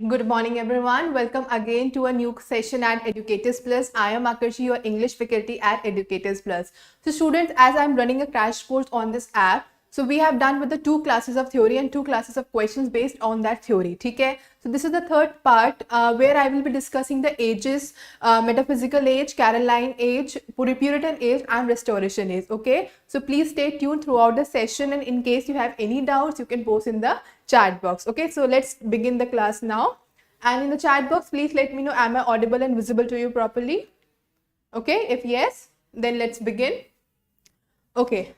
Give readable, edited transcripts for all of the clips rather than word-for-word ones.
Good morning, everyone. Welcome again to a new session at Educators Plus. I am Akarshi, your English faculty at Educators Plus. So, students, as I'm running a crash course on this app, so we have done with the 2 classes of theory and 2 classes of questions based on that theory. Okay? So, this is the third part where I will be discussing the ages, Metaphysical Age, Caroline Age, Puritan Age, and Restoration Age. Okay? So, please stay tuned throughout the session, and in case you have any doubts, you can post in the chat box. Okay, so let's begin the class now. And in the chat box, please let me know, am I audible and visible to you properly? Okay, if yes, then let's begin. Okay,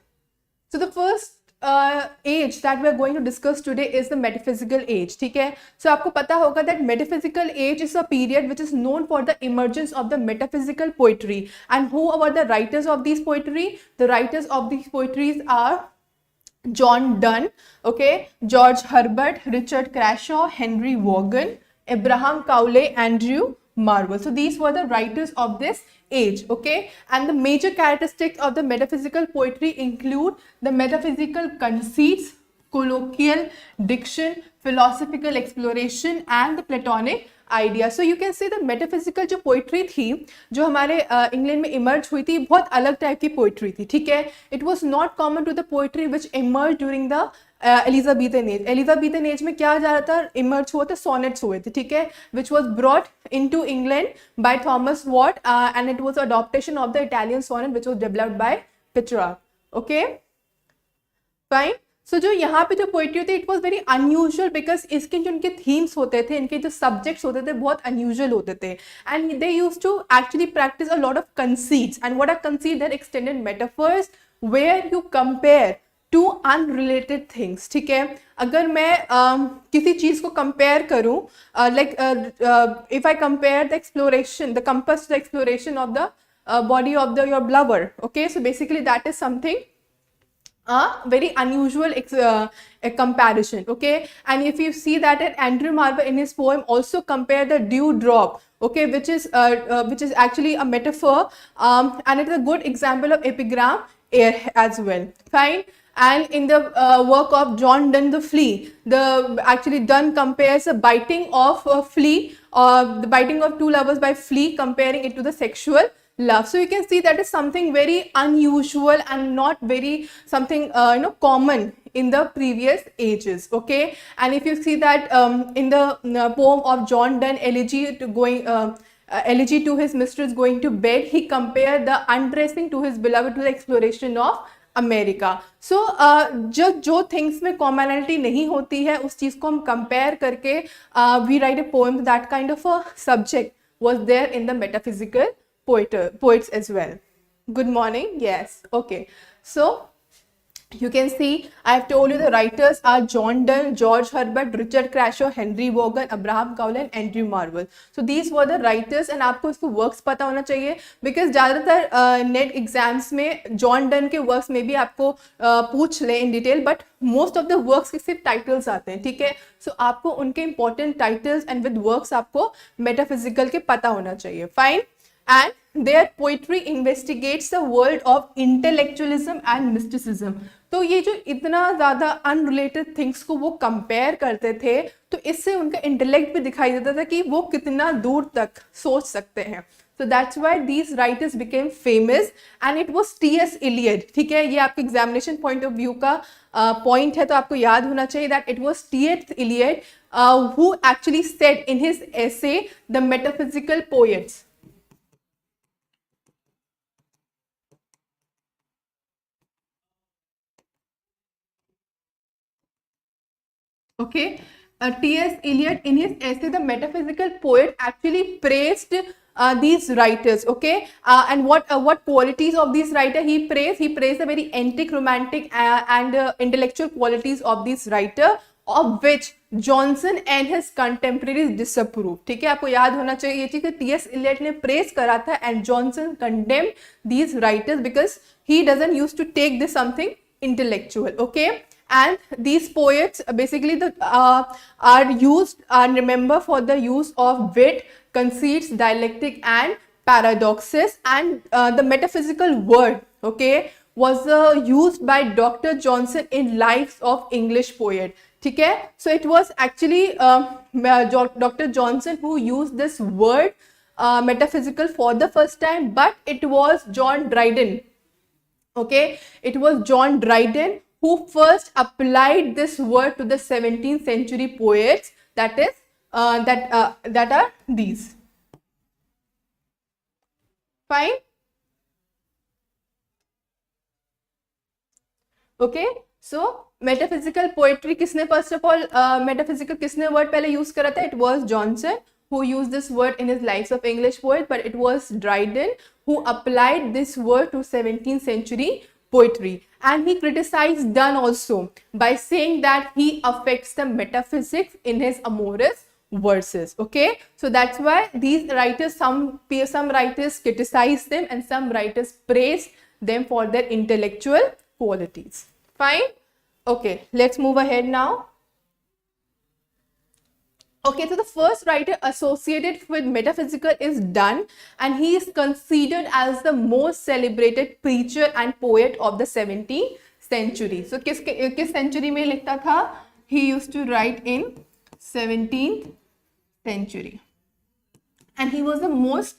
so the first age that we are going to discuss today is the metaphysical age. ठीक है, so आपको पता होगा that metaphysical age is a period which is known for the emergence of the metaphysical poetry. And who are the writers of these poetry? The writers of these poetries are John Donne, okay, George Herbert, Richard Crashaw, Henry Wogan, Abraham Cowley, Andrew Marvell. So these were the writers of this age, okay. And the major characteristics of the metaphysical poetry include the metaphysical conceits, colloquial diction, philosophical exploration, and the Platonic idea. So you can say the metaphysical जो poetry थी जो हमारे England में emerge हुई थी, बहुत अलग type की पोइट्री थी. ठीक है, it was not common to the poetry which emerge during the Elizabethan age. Elizabethan age में क्या जा रहा था, इमर्ज हुआ था, सोनेट्स हुए थे. ठीक है, which was brought into England by Thomas Wyatt and it was adoption of the Italian sonnet which was developed by Petrarch. Okay fine. So जो यहाँ पे जो पोइट्री होती है, it was very unusual because इसके जो इनके themes होते थे, इनके जो सब्जेक्ट्स होते थे, बहुत अनयूजुअल होते थे. And they use to actually practice a lot of conceits. And what are conceit? That extended metaphors where you compare to unrelated things. ठीक है, अगर मैं किसी चीज को कंपेयर करूं, like if I compare the exploration, the compass the exploration of the body of the your lover. Okay, so basically that is something a very unusual a comparison. Okay, and if you see that Andrew Marvell in his poem also compared the dewdrop, okay, which is actually a metaphor, and it is a good example of epigram as well. Fine. And in the work of John Donne, the flea, actually Donne compares the biting of a flea, the biting of two lovers by flea, comparing it to the sexual love. So you can see that is something very unusual and not very something common in the previous ages. Okay, and if you see that in the poem of John Donne, elegy to his mistress going to bed, he compared the undressing to his beloved to the exploration of America. So जो things में commonality नहीं होती है, उस चीज को हम compare करके we write a poem. That kind of a subject was there in the metaphysical poets as well. Good morning. Yes. Okay, so you can see I have told you the writers are John Donne, George Herbert, Richard Crashaw, Henry Wogan, Abraham Cowley and Andrew Marvell. So these were the writers. And आपको इसको works पता होना चाहिए because ज़्यादातर net exams में John Donne के works में भी आपको पूछ लें in detail, but most of the works के सिर्फ टाइटल्स आते हैं. ठीक है, सो आपको उनके important titles and with works आपको मेटाफिजिकल के पता होना चाहिए. Fine. And their poetry investigates the world of intellectualism and mysticism. तो ये जो इतना ज़्यादा अनरिलेटेड थिंग्स को वो कंपेयर करते थे, तो इससे उनका इंटेलेक्ट भी दिखाई देता था कि वो कितना दूर तक सोच सकते हैं. So that's why these writers became famous and it was T.S. Eliot. ठीक है, ये आपके एग्जामिनेशन पॉइंट ऑफ व्यू का पॉइंट है, तो आपको याद होना चाहिए that it was T.S. Eliot who actually said in his essay The Metaphysical Poets. Okay, T.S. Eliot in his essay The Metaphysical Poet actually praised these writers. Okay, and what qualities of these writers he praised? He praised the very antique, romantic and intellectual qualities of this writer, of which Johnson and his contemporaries disapproved. ठीक है, आपको याद होना चाहिए ये चीज. T.S. Eliot ने press करा था and Johnson condemned these writers because he doesn't used to take this something intellectual. Okay, and these poets basically are used and remember for the use of wit, conceits, dialectic and paradoxes. And the metaphysical word, okay, was used by Dr. Johnson in Lives of English Poet. ठीक है. So it was actually Dr. Johnson who used this word metaphysical for the first time, but it was John Dryden. Okay, it was John Dryden who first applied this word to the 17th century poets. That is that are these. Fine. Okay, so metaphysical poetry किसने first of all metaphysical किसने word पहले use करा था? It was Johnson who used this word in his Lives of English Poets, but it was Dryden who applied this word to 17th century poetry, and he criticized Donne also by saying that he affects the metaphysics in his amorous verses. Okay, so that's why these writers, some writers criticized them and some writers praised them for their intellectual qualities. Fine. Okay, let's move ahead now. Okay, so the first writer associated with metaphysical is Donne, and he is considered as the most celebrated preacher and poet of the 17th century. So किस century में लिखता था? He used to write in 17th century, and he was the most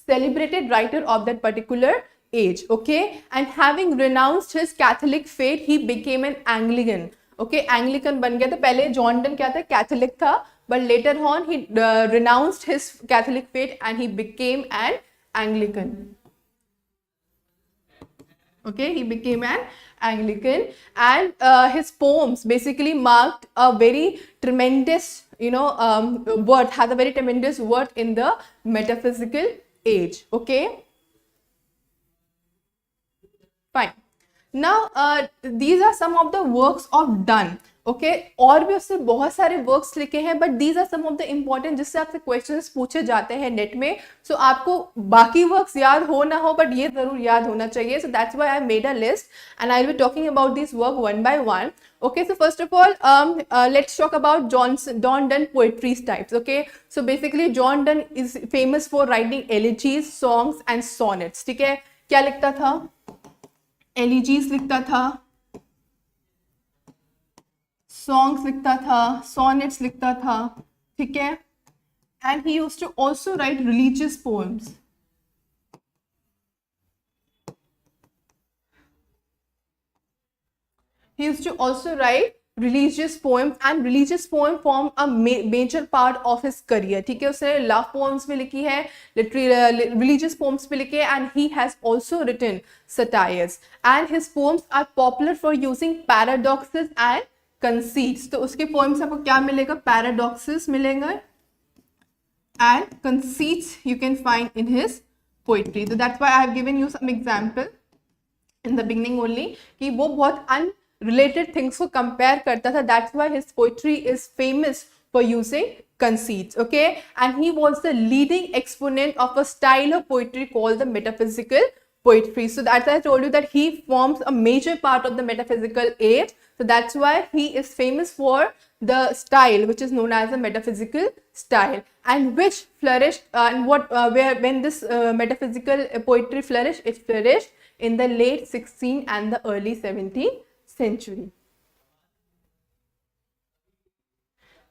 celebrated writer of that particular age. Okay, and having renounced his Catholic faith, he became an Anglican. Okay, Anglican बन गया था. पहले John Donne क्या था? Catholic था, but later on he renounced his Catholic faith and he became an Anglican. Okay, he became an Anglican, and his poems basically marked a very tremendous, worth, has a very tremendous worth in the metaphysical age. Okay, fine. Now these are some of the works of Donne. Okay और भी उससे बहुत सारे works लिखे हैं, but these are some of the important जिससे आपसे questions पूछे जाते हैं नेट में. सो आपको बाकी वर्क्स याद हो ना हो, बट ये जरूर याद होना चाहिए. सो that's why I made a list and I will be talking about this work one by one. Okay, so first of all, let's talk about John Donne poetry types. Okay, so basically John Donne is famous for writing elegies, songs and sonnets. ठीक है, क्या लिखता था? Elegies लिखता था, songs लिखता था, sonnets लिखता था. ठीक है, and he used to also write religious poems. He used to also write religious poems, and religious poem form a major part of his career. ठीक है, उसने love poems भी लिखी है, religious poems भी लिखे, and he has also written satires, and his poems are popular for using paradoxes and conceits. तो उसके poems आपको क्या मिलेगा? Paradoxes मिलेंगे and conceits you can find in his poetry. So that's why I have given you some example in the beginning only कि वो बहुत unrelated things को compare करता था. That's why his poetry is famous for using conceits. Okay, and he was the leading exponent of a style of poetry called the metaphysical poetry. So as I told you that he forms a major part of the metaphysical age. So that's why he is famous for the style which is known as the metaphysical style, and which flourished and when this metaphysical poetry flourished, it flourished in the late 16th and the early 17th century.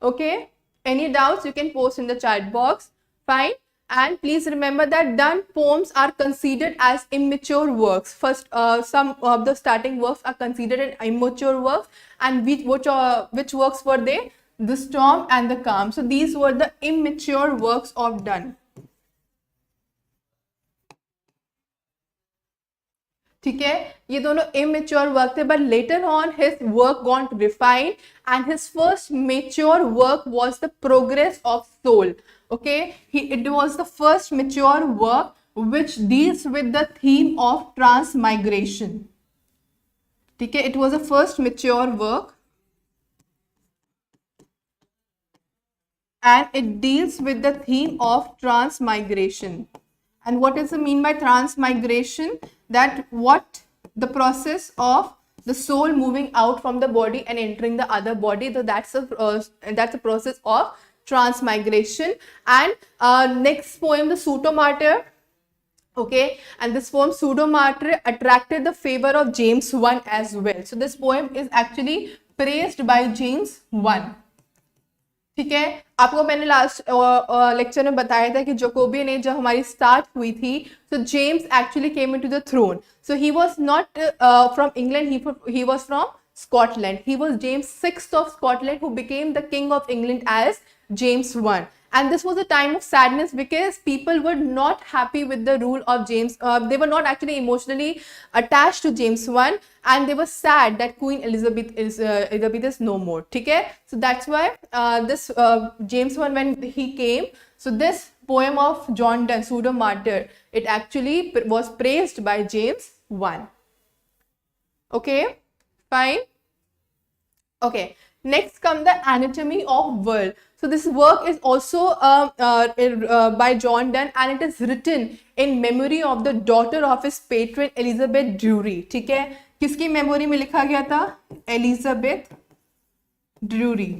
Okay, any doubts you can post in the chat box. Fine. And please remember that Donne poems are considered as immature works. First, some of the starting works are considered immature works, and which works were they? The Storm and the Calm. So these were the immature works of Donne. ठीक है, ये दोनों immature work थे, but later on his work got refined, and his first mature work was the Progress of Soul. Okay, it was the first mature work which deals with the theme of transmigration. ठीक है, it was the first mature work and it deals with the theme of transmigration. And what is the mean by transmigration? That what the process of the soul moving out from the body and entering the other body. So that's a process of transmigration. And next poem, the Pseudo-Martyr. Okay, and this poem Pseudo-Martyr attracted the favor of James I as well. So this poem is actually praised by James I. ठीक है, आपको मैंने last lecture में बताया था कि Jacobian as जब हमारी स्टार्ट हुई थी, तो James actually came into the throne. So he was not from England, he was from Scotland. He was James VI of Scotland who became the king of England as James I. And this was a time of sadness because people were not happy with the rule of James. They were not actually emotionally attached to James I, and they were sad that Queen Elizabeth is no more. Okay? So that's why this James I, when he came, so this poem of John Donne, Pseudo Martyr, it actually was praised by James I. Okay? Fine. Okay. Next come the Anatomy of World. So this work is also by John Donne, and it is written in memory of the daughter of his patron Elizabeth Drury. ठीक है, किसकी memory में लिखा गया था? Elizabeth Drury.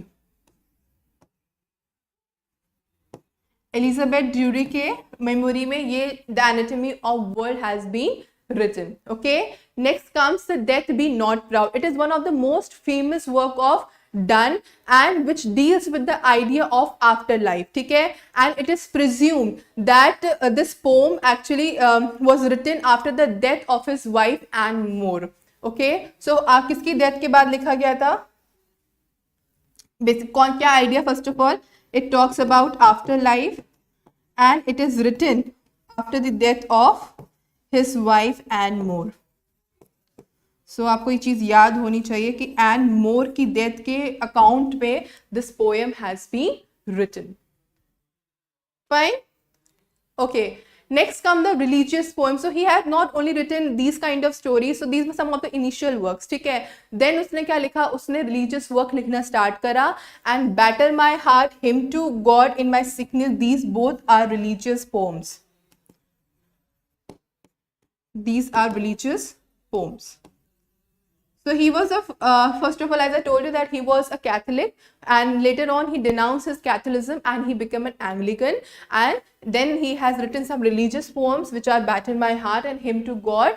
Elizabeth Drury के memory में ये The Anatomy of World has been written. Okay. Next comes the Death Be Not Proud. It is one of the most famous work of Donne, and which deals with the idea of afterlife. ठीक है, and it is presumed that this poem actually was written after the death of his wife Anne More. Okay. So किसकी death के बाद लिखा गया था? कौन क्या idea? First of all, it talks about afterlife, and it is written after the death of his wife Anne More. So आपको ये चीज याद होनी चाहिए कि एन मोर की डेथ के अकाउंट पे this poem has been written. Fine. Okay. Next come the religious poems. So he had not only written these kind of stories, so these were some of the initial works. ठीक है. Then उसने क्या लिखा? उसने religious work लिखना start करा, and Batter My Heart, Hymn to God in My Sickness, these both are religious poems. These are religious poems. So he was first of all, as I told you, that he was a Catholic, and later on he denounced his Catholicism and he became an Anglican, and then he has written some religious poems which are Batter My Heart and Hymn to God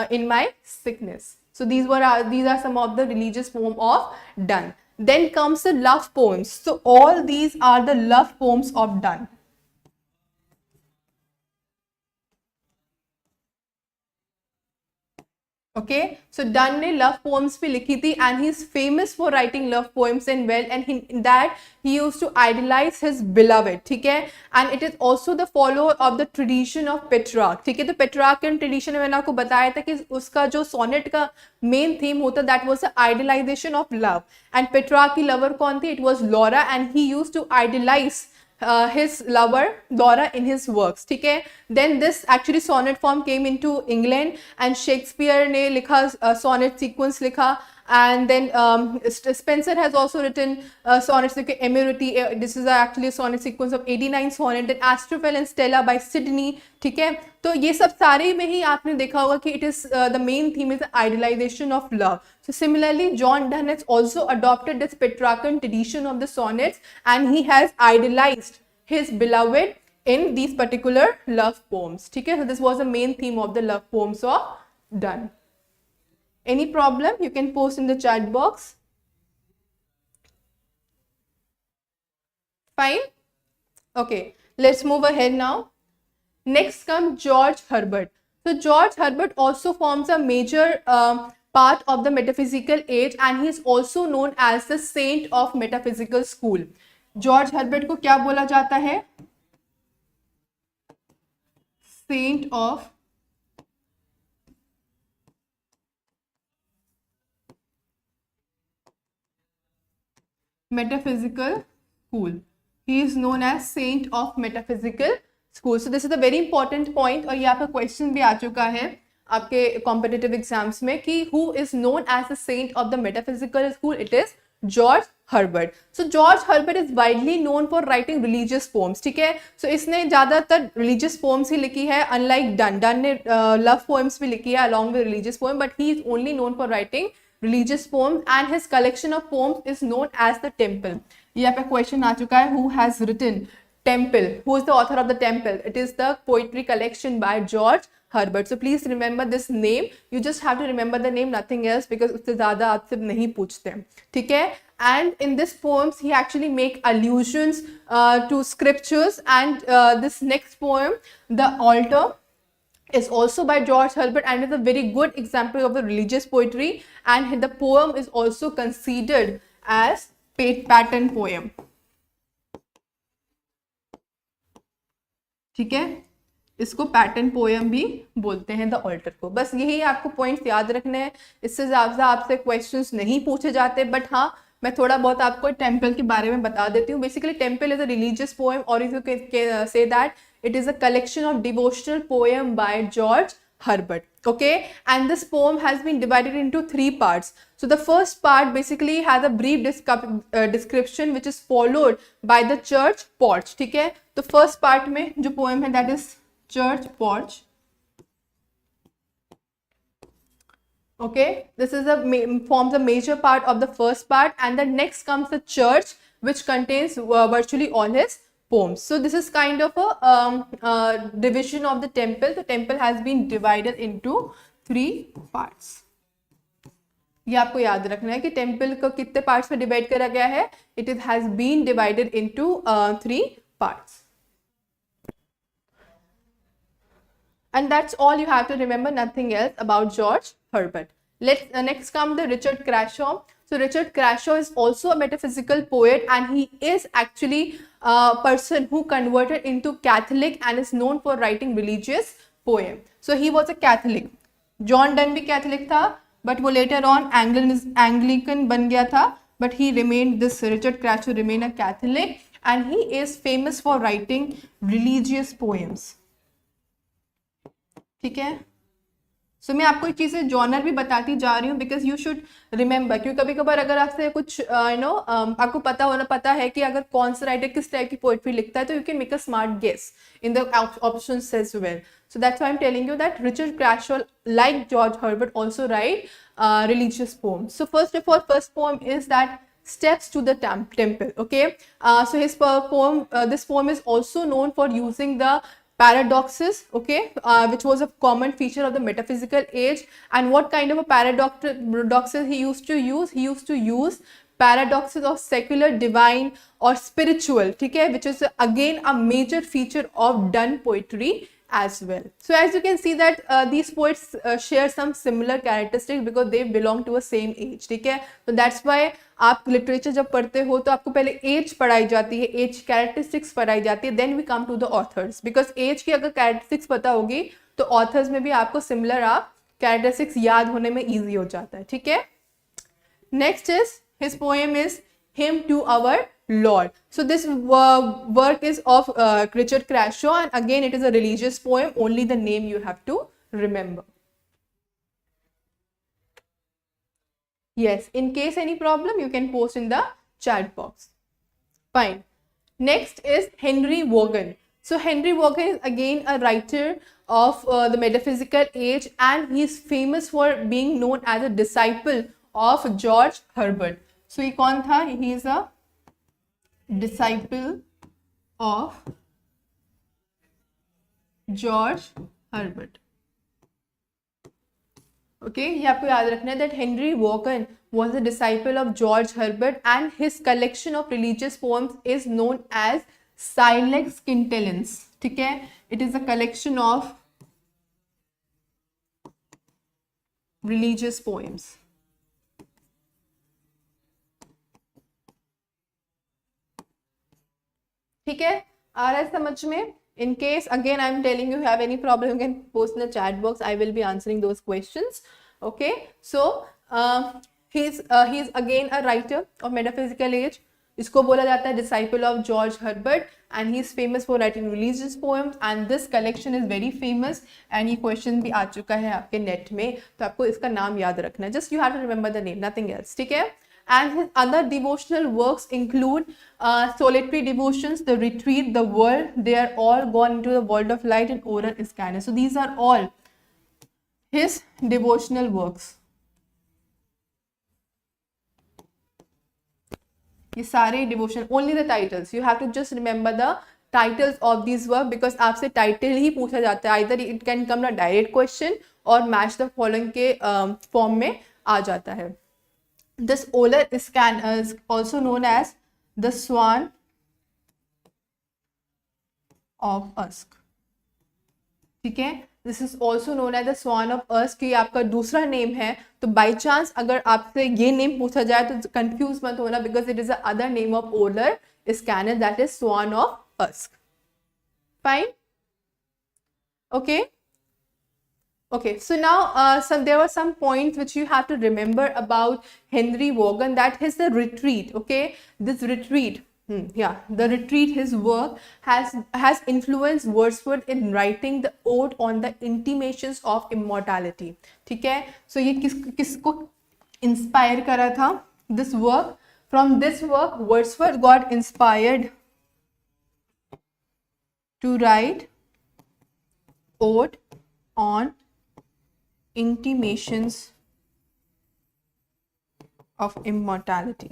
in My Sickness. So these are some of the religious poems of Donne. Then comes the love poems. So all these are the love poems of Donne. Okay, so Donne ने love poems भी लिखी थी, and he is famous for writing love poems and well, and in that he used to idolize his beloved. ठीक है, and it is also the follower of the tradition of Petrarch. ठीक है, तो Petrarchian tradition में मैंने आपको बताया था कि उसका जो sonnet का main theme होता, that was the idolization of love, and Petrarch की lover कौन थी? It was Laura, and he used to idolize his lover Laura in his works. ठीक है. Then this actually sonnet form came into England, and Shakespeare ने लिखा sonnet sequence लिखा, and then Spencer has also written sonnets like Emerity. This is actually a sonnet sequence of 89 sonnet. Then Astrophel and Stella by Sidney. ठीक है, तो ये सब सारे में ही आपने देखा होगा कि it is the main theme is the idolization of love. So similarly, John Donne has also adopted this Petrarchian tradition of the sonnets, and he has idolized his beloved in these particular love poems. ठीक है, so this was the main theme of the love poems of Donne. Any problem? You can post in the chat box. Fine. Okay, let's move ahead now. Next comes George Herbert. So George Herbert also forms a major part of the metaphysical age, and he is also known as the saint of metaphysical school. George Herbert को क्या बोला जाता है? Saint of metaphysical school. He is known as saint of metaphysical school. So this is a very important point, और ये आपका question भी आ चुका है आपके कॉम्पिटिटिव एग्जाम्स में कि who is known as the saint of the metaphysical school? It is George Herbert. So George Herbert is widely known for writing religious poems. ठीक है, so इसने ज़्यादातर religious poems ही लिखी है, unlike Donne. Donne ने love poems भी लिखी है along with religious poem, but he is only known for writing religious poems, and his collection of poems is known as the Temple. यहाँ पे क्वेश्चन आ चुका है, who has written Temple? Who is the author of the Temple? It is the poetry collection by George Herbert. So please remember this name. You just have to remember the name, nothing else, because उससे ज़्यादा आपसे नहीं पूछते हैं, ठीक है? And in this poems, he actually make allusions to scriptures. And this next poem, The Altar, is also by George Herbert and is a very good example of the religious poetry. And the poem is also considered as pattern poem. ठीक है, इसको pattern poem भी बोलते हैं the alter को. बस यही आपको पॉइंट्स याद रखने हैं, इससे ज़्यादा आपसे क्वेश्चंस नहीं पूछे जाते. बट हाँ, मैं थोड़ा बहुत आपको टेम्पल के बारे में बता देती हूँ. Basically Temple is a religious poem, और you can say that it is a collection of devotional poem by George Herbert. Okay, and this poem has been divided into 3 parts. So the first part basically has a brief description which is followed by the church porch. ठीक है, तो first part में जो poem है that is church porch. Okay, this is forms a major part of the first part, and the next comes the church, which contains virtually all his poems. So this is kind of a division of the temple. The temple has been divided into 3 parts. ये आपको याद रखना है कि temple को कितने parts में divide करा गया है. It has been divided into 3 parts. And that's all you have to remember, nothing else about George Herbert. Let's next come the Richard Crashaw. So Richard Crashaw is also a metaphysical poet, and he is actually a person who converted into Catholic and is known for writing religious poem. So he was a Catholic. John Donne भी Catholic था, but वो later on Anglican बन गया था. But he remained, this Richard Crashaw remained a Catholic, and he is famous for writing religious poems. ठीक है. सो मैं आपको एक चीज़ें जॉनर भी बताती जा रही हूँ, बिकॉज यू शुड रिमेंबर, क्योंकि कभी कभार अगर आपसे कुछ आपको पता है कि अगर कौन सा राइटर किस टाइप की पोएट्री लिखता है, तो you can make a smart guess in the options as well. So that's why I am telling you that Richard Crashaw, like George Herbert, also write religious poems. So first of all, first poem is that Steps to the Temple. Okay, so his poem, this poem is also known for using the paradoxes, okay, which was a common feature of the metaphysical age. And what kind of a paradoxes he used to use? He used to use paradoxes of secular, divine or spiritual, okay, which is again a major feature of Donne poetry as well. So as you can see that these poets share some similar characteristics because they belong to a same age. ठीक है, so that's why आप literature जब पढ़ते हो तो आपको पहले as पढ़ाई जाती है, एज कैरेक्टरिस्टिक्स पढ़ाई जाती है, then we come to the authors. Because age की अगर कैरेक्टरिस्टिक्स पता होगी तो ऑथर्स में भी आपको सिमिलर आप कैरेक्टरिस्टिक्स याद होने में ईजी हो जाता है. ठीक है, next is his poem is Hymn to Our Lord. So this work is of Richard Crashaw, and again it is a religious poem. Only the name you have to remember. Yes, in case any problem you can post in the chat box. Fine. Next is Henry Wogan. So Henry Wogan is again a writer of the metaphysical age, and he is famous for being known as a disciple of George Herbert. So he कौन था? He is a disciple of George Herbert. Okay, ये आपको याद रखना है that Henry Wogan was a disciple of George Herbert, and his collection of religious poems is known as Silex Quintillans. ठीक है, it is a collection of religious poems. ठीक है, आ रहा है समझ में? In case again I am telling you have any problem, you can post in the chat box. I will be answering those questions. Okay, so he is again a writer of metaphysical age. इसको बोला जाता है disciple of George Herbert, and he is famous for writing religious poems, and this collection is very famous. And ये question भी आ चुका है आपके net में, तो आपको इसका नाम याद रखना है. Just you have to remember the name, nothing else. ठीक है. And his other devotional works include solitary devotions, the retreat, the world. They are all gone into the world of light, and oral is kindness. So these are all his devotional works. ये सारे devotion, only the titles. You have to just remember the titles of these work, because आपसे title ही पूछा जाता है, either it can come a direct question और match the following के form में आ जाता है. This Waller is also known as the Swan of Usk. ठीक है, this is also known as the swan of अर्स्ट, कि आपका दूसरा नेम है. तो बाई चांस अगर आपसे ये नेम पूछा जाए तो कंफ्यूज मत होना, because it is the other name of Olor Iscanus, that is Swan of अर्स्ट. Fine, okay. Okay, so now there were some points which you have to remember about Henry Wogan, that is the retreat. Okay, this retreat, the retreat, his work has influenced Wordsworth in writing the ode on the intimations of immortality. ठीक है, so ये किसको inspire करा था? This work, from this work Wordsworth got inspired to write ode on intimations of immortality.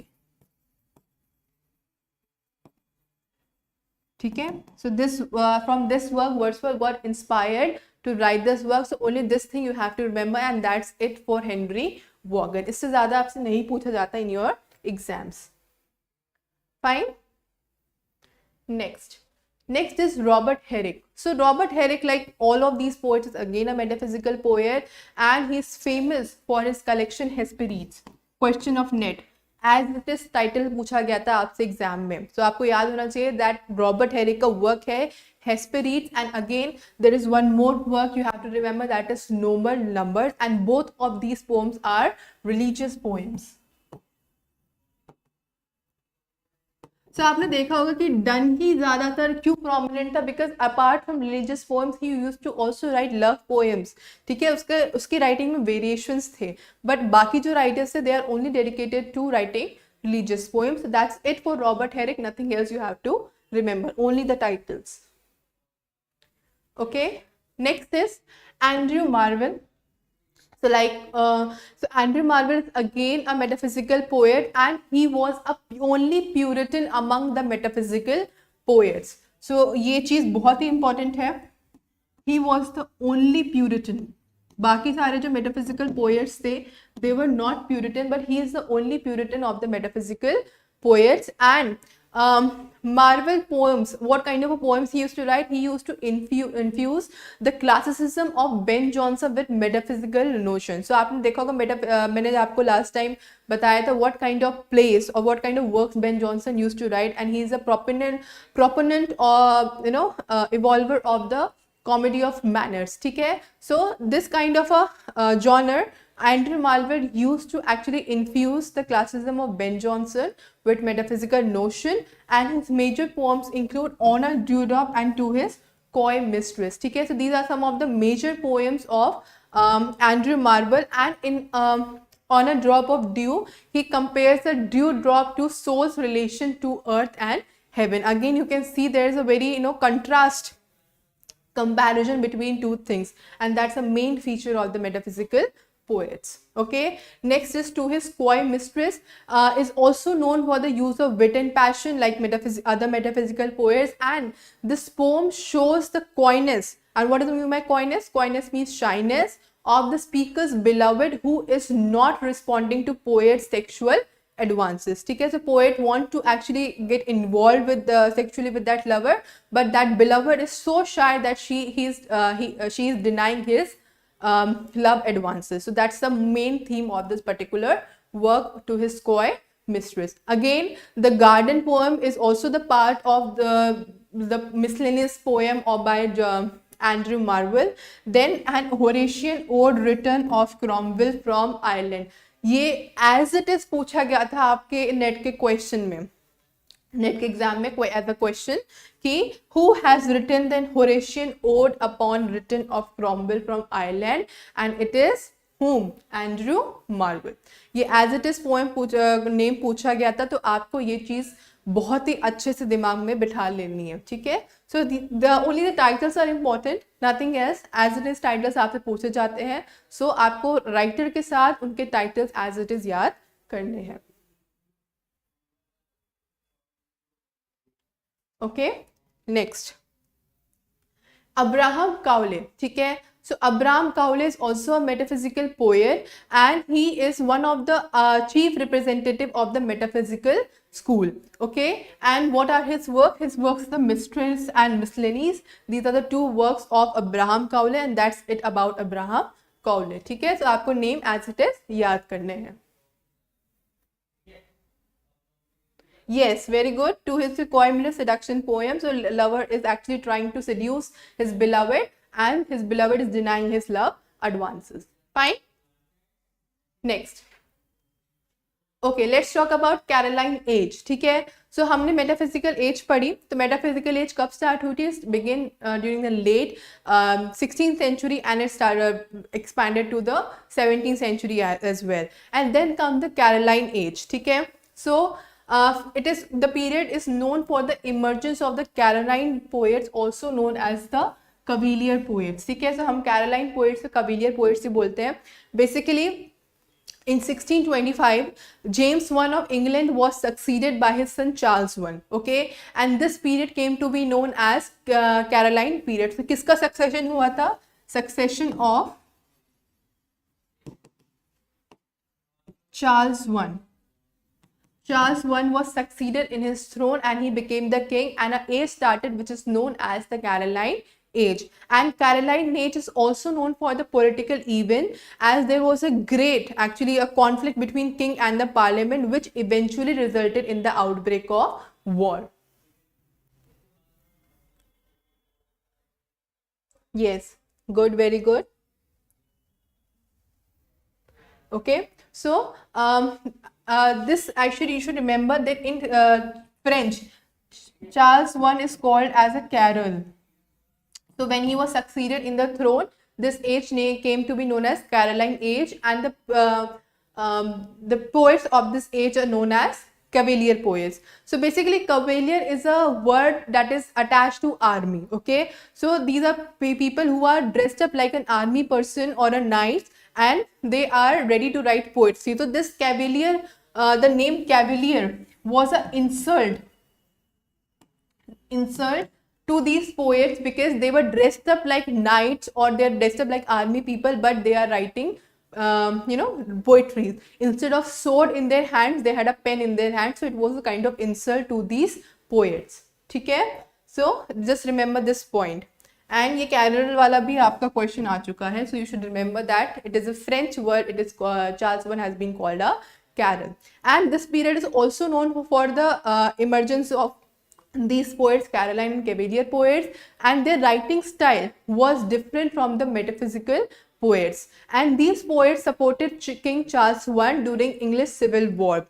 ठीक है, so this from this work Wordsworth got inspired to write this work. So only this thing you have to remember, and that's it for Henry Wogan. इससे ज़्यादा आपसे नहीं पूछा जाता in your exams. Fine. Next is RobertHerrick. So RobertHerrick, like all of these poets, is again a metaphysical poet, and he is famous for his collection Hesperides, Question of Net. As it is title पूछा गया था आपसे exam में, so आपको याद होना चाहिए that RobertHerrick का work है Hesperides, and again there is one more work you have to remember, that is Noble Numbers, and both of these poems are religious poems. So आपने देखा होगा कि डन ही ज़्यादातर क्यों प्रोमिनेंट था, because apart from religious poems he used to also write love poems. ठीक है, उसकी राइटिंग में वेरिएशंस थे, बट बाकी जो राइटर्स थे they are only dedicated to writing religious poems. That's it for RobertHerrick, nothing else you have to remember, only the titles. Okay, next is Andrew Marvell. So so Andrew Marvell is again a metaphysical poet, and he was a only Puritan among the metaphysical poets. So ये चीज़ बहुत ही important है. He was the only Puritan. बाकी सारे जो metaphysical poets थे, they were not Puritan, but he is the only Puritan of the metaphysical poets. And Marvell poems, what kind of a poems he used to write? He used to infuse the classicism of Ben Jonson with metaphysical notions. So आपने देखा होगा, मैंने आपको last time बताया था what kind of plays or what kind of works Ben Jonson used to write, and he is a proponent of evolver of the comedy of manners. ठीक है, so this kind of a genre Andrew Marvell used to actually infuse the classicism of Ben Jonson with metaphysical notion, and his major poems include On a Dewdrop and To His Coy Mistress. ठीक है, so these are some of the major poems of Andrew Marvell, and in On a Drop of Dew, he compares the dewdrop to soul's relation to earth and heaven. Again, you can see there is a very contrast comparison between two things, and that's the main feature of the metaphysical poets. Okay, next is To His Coy Mistress, is also known for the use of wit and passion like other metaphysical poets, and this poem shows the coyness. And what does it mean by coyness? Coyness means shyness of the speaker's beloved, who is not responding to poet's sexual advances. ठीक है, so poet want to actually get involved with sexually with that lover, but that beloved is so shy that she is denying his love advances. So that's the main theme of this particular work, To His Coy Mistress. Again, the garden poem is also the part of the miscellaneous poem by Andrew Marvell. Then an Horatian ode written of Cromwell from Ireland. ये as it is पूछा गया था आपके net के question में, net के exam में as a question कि who has written the Horatian ode upon written of Cromwell from Ireland, and it is whom? Andrew Marvell. ये as it is poem name पूछा गया था, तो आपको ये चीज़ बहुत ही अच्छे से दिमाग में बिठा लेनी है. ठीक है, so only the titles are important, nothing else. As it is titles आपसे पूछे जाते हैं, सो आपको राइटर के साथ उनके टाइटल्स एज इट इज याद करने हैं. ओके, नेक्स्ट Abraham Cowley, ठीक है. So Abraham Cowley is also a metaphysical poet and he is one of the chief representative of the metaphysical school. Okay, and what are his work? His works, the Mysteries and Miscellanies. These are the two works of Abraham Cowley and that's it about Abraham Cowley. ठीक है, so आपको name as it is याद करने हैं. Yes, very good. To his coimless seduction poem, so lover is actually trying to seduce his beloved and his beloved is denying his love advances. Fine. Next. Okay, let's talk about Caroline age. ठीक है, so हमने metaphysical age पढ़ी. तो metaphysical age कब start हुई थी? Begin during the late 16th century and it started expanded to the 17th century as well. And then come the Caroline age. ठीक है, so it is the period is known for the emergence of the Caroline poets, also known as the Cavalier poets. ठीक है, so हम Caroline poets को Cavalier poets से बोलते हैं. Basically, in 1625, James I of England was succeeded by his son Charles I. Okay, and this period came to be known as Caroline period. So किसका succession हुआ था? Succession of Charles I. Charles I was succeeded in his throne and he became the king and an age started which is known as the Caroline age. And Caroline age is also known for the political event as there was a great actually a conflict between king and the parliament which eventually resulted in the outbreak of war. Yes, good, very good. Okay, so this actually you should remember that in French, Charles I is called as a Carol. So when he was succeeded in the throne, this age came to be known as Caroline age, and the poets of this age are known as Cavalier poets. So basically, Cavalier is a word that is attached to army. Okay, so these are people who are dressed up like an army person or a knight, and they are ready to write poetry. So this Cavalier, the name Cavalier was an insult to these poets because they were dressed up like knights or they are dressed up like army people, but they are writing poetry. Instead of sword in their hands, they had a pen in their hands. So it was a kind of insult to these poets. ठीक है? So just remember this point. And ये Carol वाला भी आपका question आ चुका है. So you should remember that it is a French word. It is Charles I has been called a Carol. And this period is also known for the emergence of these poets, Caroline and Cavalier poets, and their writing style was different from the metaphysical poets. And these poets supported King Charles I during English Civil War.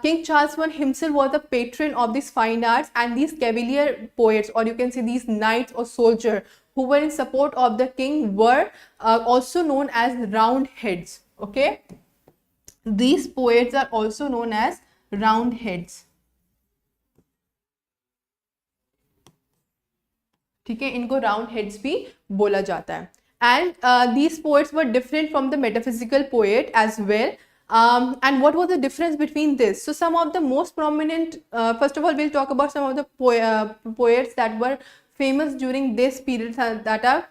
King Charles I himself was the patron of these fine arts, and these Cavalier poets, or you can say these knights or soldiers who were in support of the king, were also known as Roundheads. Okay, these poets are also known as Roundheads. ठीक है, इनको Roundheads भी बोला जाता है. And these poets were different from the metaphysical poet as well. And what was the difference between this? So some of the most prominent, first of all, we'll talk about some of the poets that were famous during this period, that are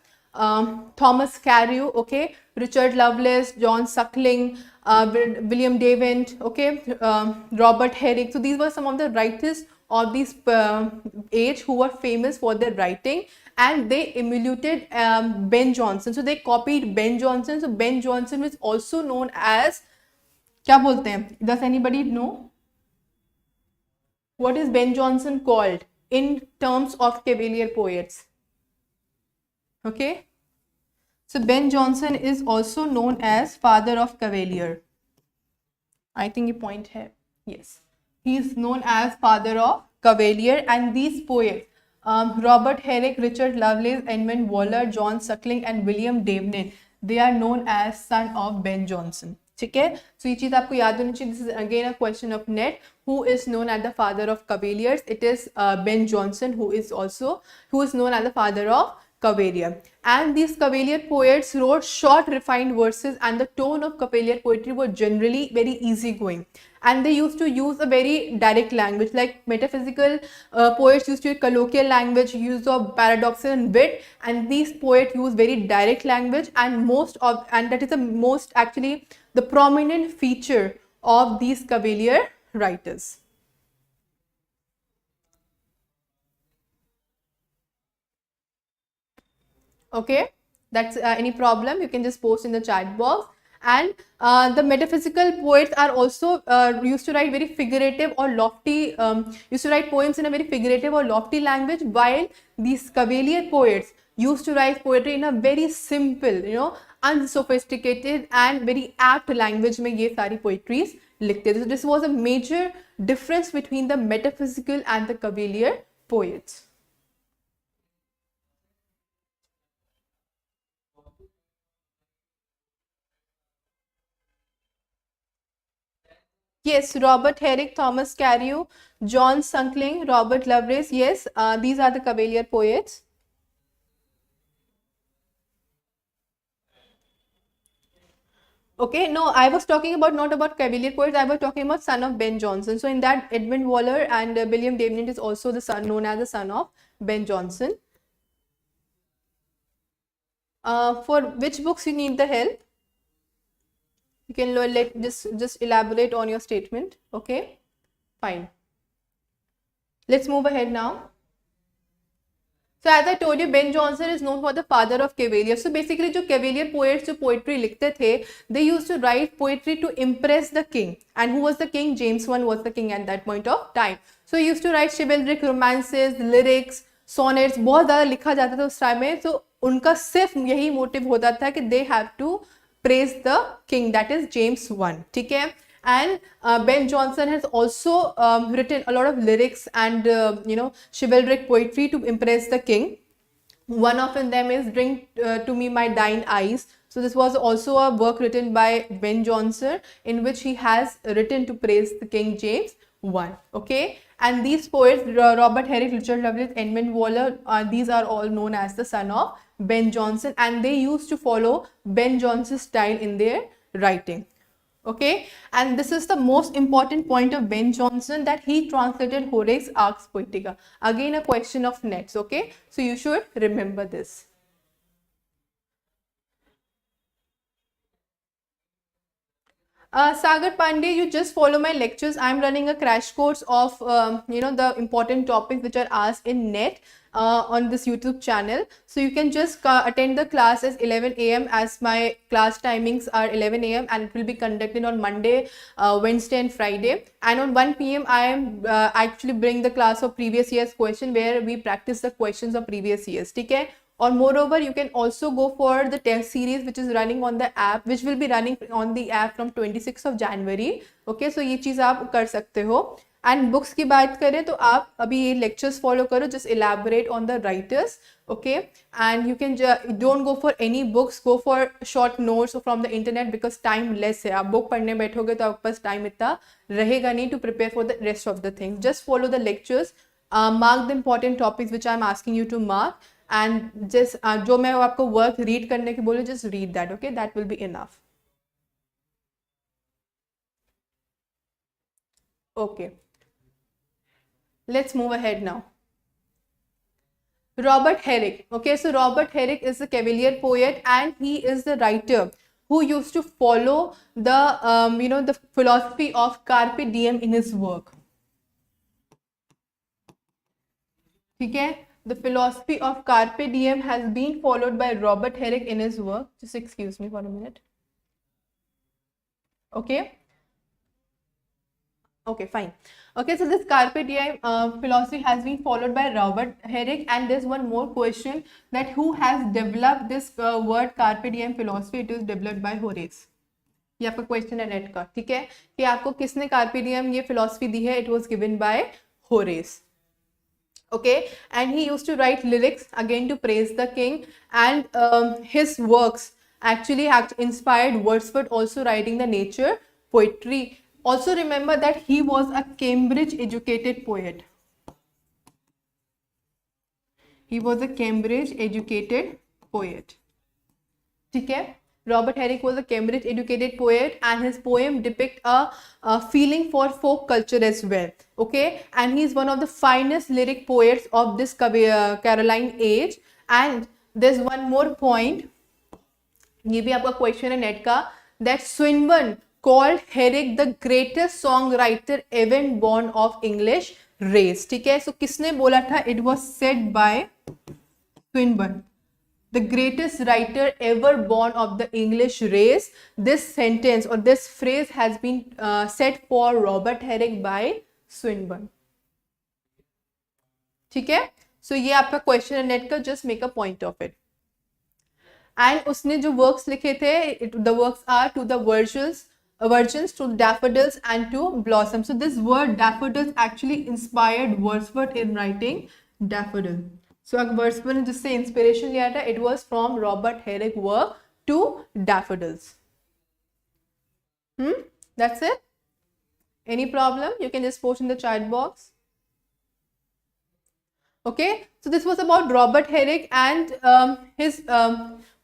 Thomas Carrico, okay, Richard Lovelace, John Suckling, William Davent, okay, Robert Herrick. So these were some of the writers of this age who were famous for their writing, and they emulated Ben Jonson. So they copied Ben Jonson. So Ben Jonson is also known as, क्या बोलते हैं? Does anybody know? What is Ben Jonson called in terms of Cavalier poets? Okay, so Ben Jonson is also known as father of Cavalier. I think you point here. Yes, he is known as father of Cavalier. And these poets, Robert Herrick, Richard Lovelace, Edmund Waller, John Suckling, and William Davent, they are known as son of Ben Jonson. ठीक है, so ये चीज आपको याद होनी चाहिए. This is again a question of net. Who is known as the father of Cavaliers? It is Ben Jonson, who is known as the father of Cavalier. And these Cavalier poets wrote short refined verses, and the tone of Cavalier poetry was generally very easygoing. And they used to use a very direct language, like metaphysical poets used to use colloquial language, use of paradoxes and wit, and these poets use very direct language, and that is the most actually the prominent feature of these Cavalier writers. Okay, that's any problem you can just post in the chat box. And the metaphysical poets are also used to write very figurative or lofty, used to write poems in a very figurative or lofty language, while these Cavalier poets used to write poetry in a very simple, unsophisticated and very apt language में ये सारी poetries लिखते थे. So this was a major difference between the metaphysical and the Cavalier poets. Yes, Robert Herrick, Thomas Carrico, John Suckling, Robert Lovelace. Yes, these are the Cavalier poets. Okay, no, I was talking about not about Cavalier poets. I was talking about son of Ben Jonson. So in that, Edmund Waller and William Davenant is also the son, known as the son of Ben Jonson. For which books you need the help? You can just elaborate on your statement. Okay, fine. Let's move ahead now. So as I told you, Ben Jonson is known for the father of Cavalier. So basically, जो Cavalier poets जो poetry लिखते थे, they used to write poetry to impress the king. And who was the king? James I was the king at that point of time. So he used to write chivalric romances, lyrics, sonnets. बहुत ज़्यादा लिखा जाता था उस time में. So उनका सिर्फ यही motive होता था कि they have to praise the king, that is James I. ठीक है? And Ben Jonson has also written a lot of lyrics and chivalric poetry to impress the king. One of them is "Drink to Me My Thine Eyes." So this was also a work written by Ben Jonson, in which he has written to praise the King James I. Okay, and these poets, Robert Herrick, Richard Lovelace, Edmund Waller, these are all known as the son of Ben Jonson, and they used to follow Ben Jonson's style in their writing. Okay, and this is the most important point of Ben Jonson, that he translated Horace's Ars Poetica. Again, a question of nets. Okay, so you should remember this. Sagar Pandey, you just follow my lectures. I am running a crash course of the important topics which are asked in net on this YouTube channel. So you can just attend the class as 11 a.m. as my class timings are 11 a.m. and it will be conducted on Monday, Wednesday and Friday. And on 1 p.m. I am actually bring the class of previous year's question, where we practice the questions of previous years. Okay? Or moreover, you can also go for the test series which is running on the app, which will be running on the app from 26th of January. Okay, so ये चीज़ आप कर सकते हो. And books की बात करें तो आप अभी ये lectures follow करो, just elaborate on the writers. Okay, and you can don't go for any books, go for short notes from the internet, because time less है. आप book पढ़ने बैठोगे तो आपके पास time इतना रहेगा नहीं to prepare for the rest of the things. Just follow the lectures, mark the important topics which I am asking you to mark. And just जो मैं आपको work read करने के बोलूँ, just read that. Okay, that will be enough. Okay, let's move ahead now. Robert Herrick. Okay, so Robert Herrick is a Cavalier poet, and he is the writer who used to follow the the philosophy of carpe diem in his work. Okay. The philosophy of carpe diem has been followed by Robert Herrick in his work. Just excuse me for a minute. Okay. Okay, fine. Okay, so this carpe diem philosophy has been followed by Robert Herrick, and there's one more question, that who has developed this word carpe diem philosophy? It is developed by Horace. ये आपका question है NET का, ठीक है, कि आपको किसने carpe डियम ये फिलॉसफी दी है? It was given by Horace. Okay, and he used to write lyrics again to praise the king, and his works actually inspired Wordsworth also writing the nature poetry. Also remember that he was a Cambridge educated poet. He was a Cambridge educated poet. ठीक है, Robert Herrick was a Cambridge educated poet and his poem depict a feeling for folk culture as well. Okay, and he is one of the finest lyric poets of this Caroline age. And there's one more point, ये भी आपका question है NET का, that Swinburne called Herrick the greatest songwriter ever born of English race. ठीक है, सो किसने बोला था? It was said by Swinburne, the greatest writer ever born of the English race. This sentence or this phrase has been said for Robert Herrick by Swinburne. ठीक है, सो ये आपका क्वेश्चन है नेट का, just make a point of it. And उसने जो works लिखे थे, the works are to the virgins, to daffodils and to blossom. So this word daffodils actually inspired Wordsworth in writing daffodil. So Wordsworth ने जिससे inspiration लिया था, it was from Robert Herrick work to daffodils. That's it. Any problem? You can just post in the chat box. Okay, so this was about Robert Herrick and his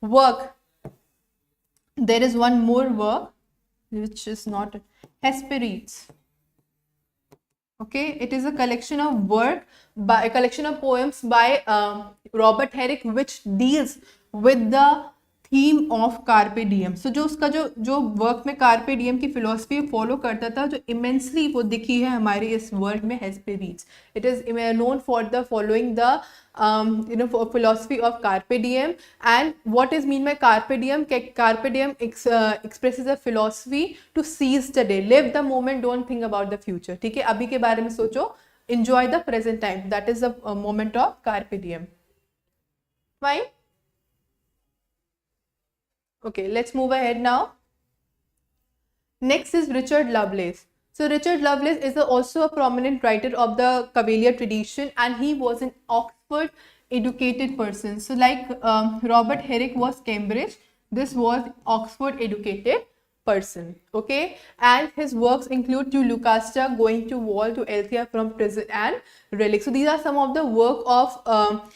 work. There is one more work which is not Hesperides. Okay, it is a collection of poems by Robert Herrick which deals with the theme of carpe diem. So जो उसका जो work में carpe diem की philosophy follow करता था, जो immensely वो दिखी है हमारी इस वर्ल्ड में, Hesperides. It is known for the following the philosophy of carpe diem. And what is mean by carpe diem? Carpe diem expresses a philosophy to seize the day, live the moment, don't think about the future. ठीक है, अभी के बारे में सोचो, enjoy the present time. That is the moment of carpe diem. Fine. Okay, let's move ahead now. Next is Richard Lovelace. So Richard Lovelace is also a prominent writer of the Cavalier tradition, and he was an Oxford educated person. So like Robert Herrick was Cambridge, this was Oxford educated person. Okay, and his works include To Lucasta, Going to Wall, To Althea from Prison, and Relic. So these are some of the work of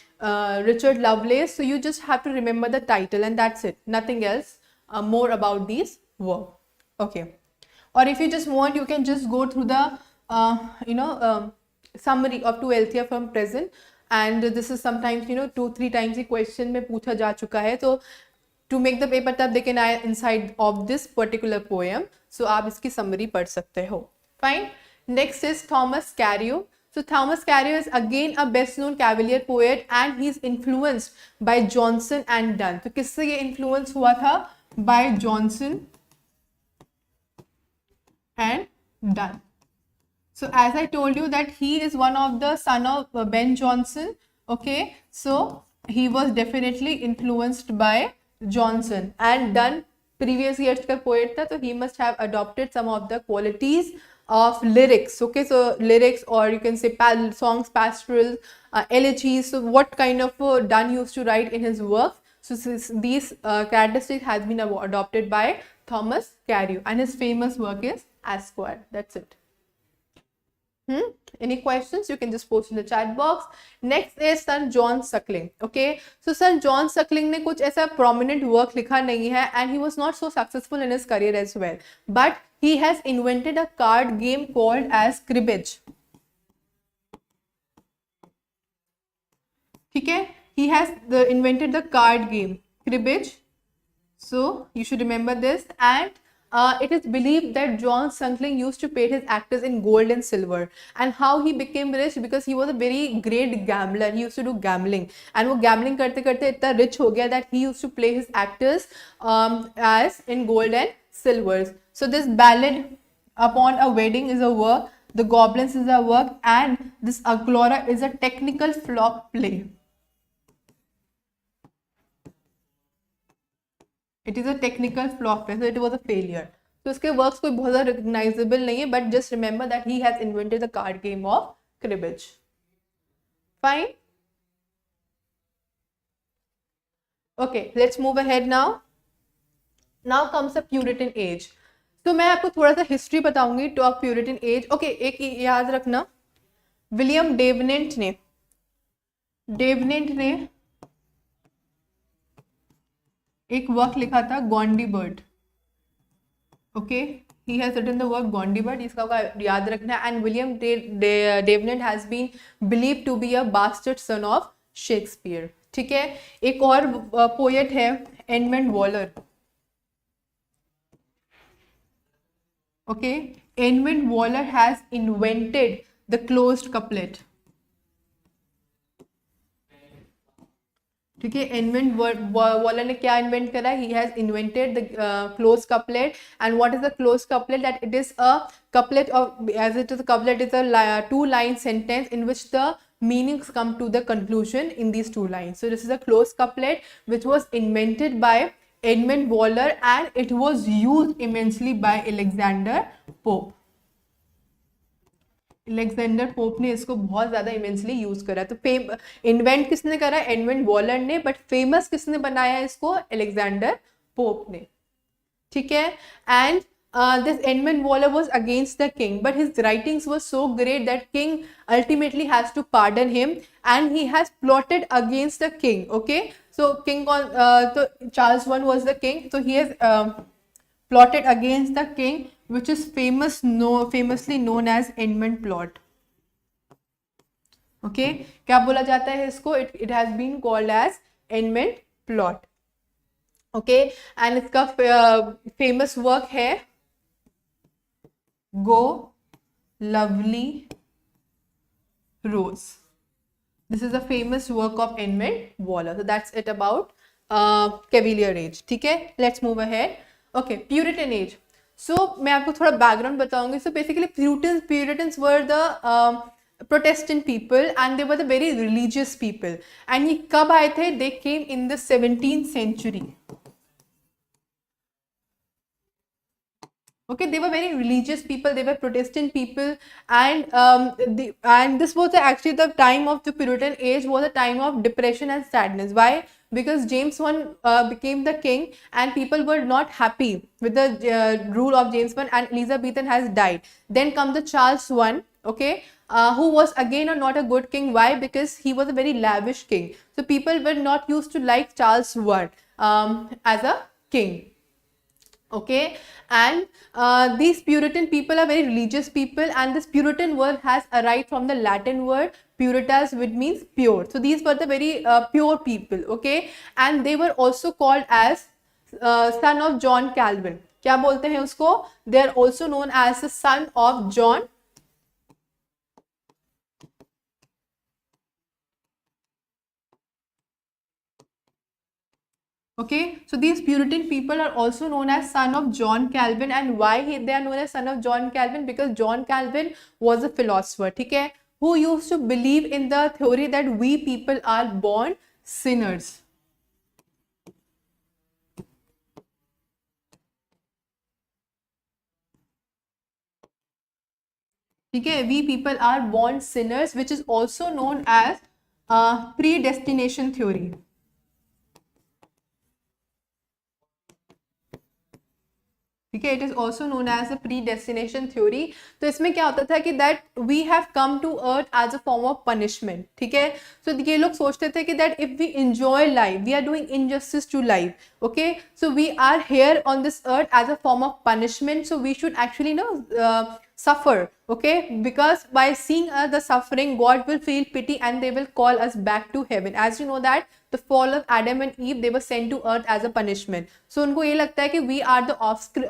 Richard Lovelace. So you just have to remember the title and that's it, nothing else more about these work. Okay, or if you just want, you can just go through the summary of To Althea from Prison, and this is sometimes 2-3 times the question में पूछा जा चुका है. तो to make the paper tab they can inside of this particular poem, so आप इसकी summary पढ़ सकते हो. Fine. Next is Thomas Carrico. So Thomas Carrico is again a best known Cavalier poet and he is influenced by Johnson and Donne. तो किससे ये influence हुआ था? By Johnson and Donne. So as I told you that he is one of the son of Ben Jonson. Okay, so he was definitely influenced by Johnson, and Donne previous years का poet था, तो he must have adopted some of the qualities of lyrics. Okay, so lyrics, or you can say songs, pastorals, elegies. So what kind of Donne used to write in his work. So these characteristics has been adopted by Thomas Carrico, and his famous work is Esquire. That's it. Any questions? You can just post in the chat box. Next is Sir John Suckling. Okay, so Sir John Suckling ने कुछ ऐसा prominent work लिखा नहीं है, and he was not so successful in his career as well. But he has invented a card game called as cribbage. ठीक है, he has invented the card game cribbage. So you should remember this, and it is believed that John Suckling used to pay his actors in gold and silver. And how he became rich? Because he was a very great gambler. He used to do gambling, and वो gambling करते करते इतना rich हो गया that he used to play his actors as in gold and silvers. So this ballad upon a wedding is a work. The Goblins is a work, and this Aglora is a technical flop play. It is a technical flop play, so it was a failure. So उसके works कोई बहुत ज़्यादा recognizable नहीं है, but just remember that he has invented the card game of cribbage. Fine. Okay, let's move ahead now. Now comes the Puritan age. तो मैं आपको थोड़ा सा history बताऊंगी to of Puritan age. Okay, एक याद रखना, विलियम डेवनेंट ने डेवनेंट ने एक वर्क लिखा था Gondibert. Okay, he has written the work Gondy Bird. इसका याद रखना. And William Davenant has been believed to be a bastard son of Shakespeare. ठीक है. एक और पोएट है Edmund Waller. Okay, Edmund Waller has invented the closed couplet. ठीक है. एडमंड वॉलर ने क्या इन्वेंट करा? He has invented the close couplet. And what is the close couplet? That it is a couplet of, as it is a couplet, is a two-line sentence in which the meanings come to the conclusion in these two lines. So this is a closed couplet which was invented by Edmund Waller and it was used immensely by Alexander Pope. Alexander pope ने इसको बहुत ज्यादा immensely use करा. तो invent किसने करा? Edmund Waller ने. But famous किसने बनाया इसको? अलेक्जेंडर पोप ने. ठीक है. And this Edmund Waller was against the king, but his writings were so great that king ultimately has to pardon him, and he has plotted against the king. Okay, so so Charles I was the king, so he has plotted against the king, which is famously known as Edmund plot. Okay, क्या बोला जाता है इसको? It has been called as Edmund plot. Okay, and इसका famous work है Go Lovely Rose. This is a famous work of Edmund Waller. So that's it about Cavalier Age. ठीक है, let's move ahead. Okay, Puritan Age. So मैं आपको थोड़ा background बताऊंगी. So basically Puritans were the Protestant people and they were the very religious people. And ये कब आए थे? They came in the 17th century. Okay, they were very religious people. They were Protestant people, and this was actually the time of the Puritan Age was a time of depression and sadness. Why? Because James I became the king, and people were not happy with the rule of James I, and Elizabethan has died. Then comes the Charles I. Okay, who was again not a good king. Why? Because he was a very lavish king. So people were not used to like Charles I as a king. Okay, and these Puritan people are very religious people, and this Puritan word has arrived from the Latin word puritas, which means pure. So these were the very pure people. Okay, and they were also called as son of John Calvin. क्या बोलते हैं उसको? They are also known as the son of John. Okay, so these Puritan people are also known as son of John Calvin. And why they are known as son of John Calvin? Because John Calvin was a philosopher, ठीक है, who used to believe in the theory that we people are born sinners. ठीक है, we people are born sinners, which is also known as predestination theory. ठीक है, it is also known as a predestination theory. तो इसमें क्या होता था कि that we have come to earth as a form of punishment. ठीक है, सो ये लोग सोचते थे कि that if we enjoy life we are doing injustice to life. Okay, so we are here on this earth as a form of punishment. So we should actually know suffer, okay, because by seeing the suffering God will feel pity and they will call us back to heaven. As you know that the fall of Adam and Eve, they were sent to earth as a punishment. So उनको ये लगता है कि we are the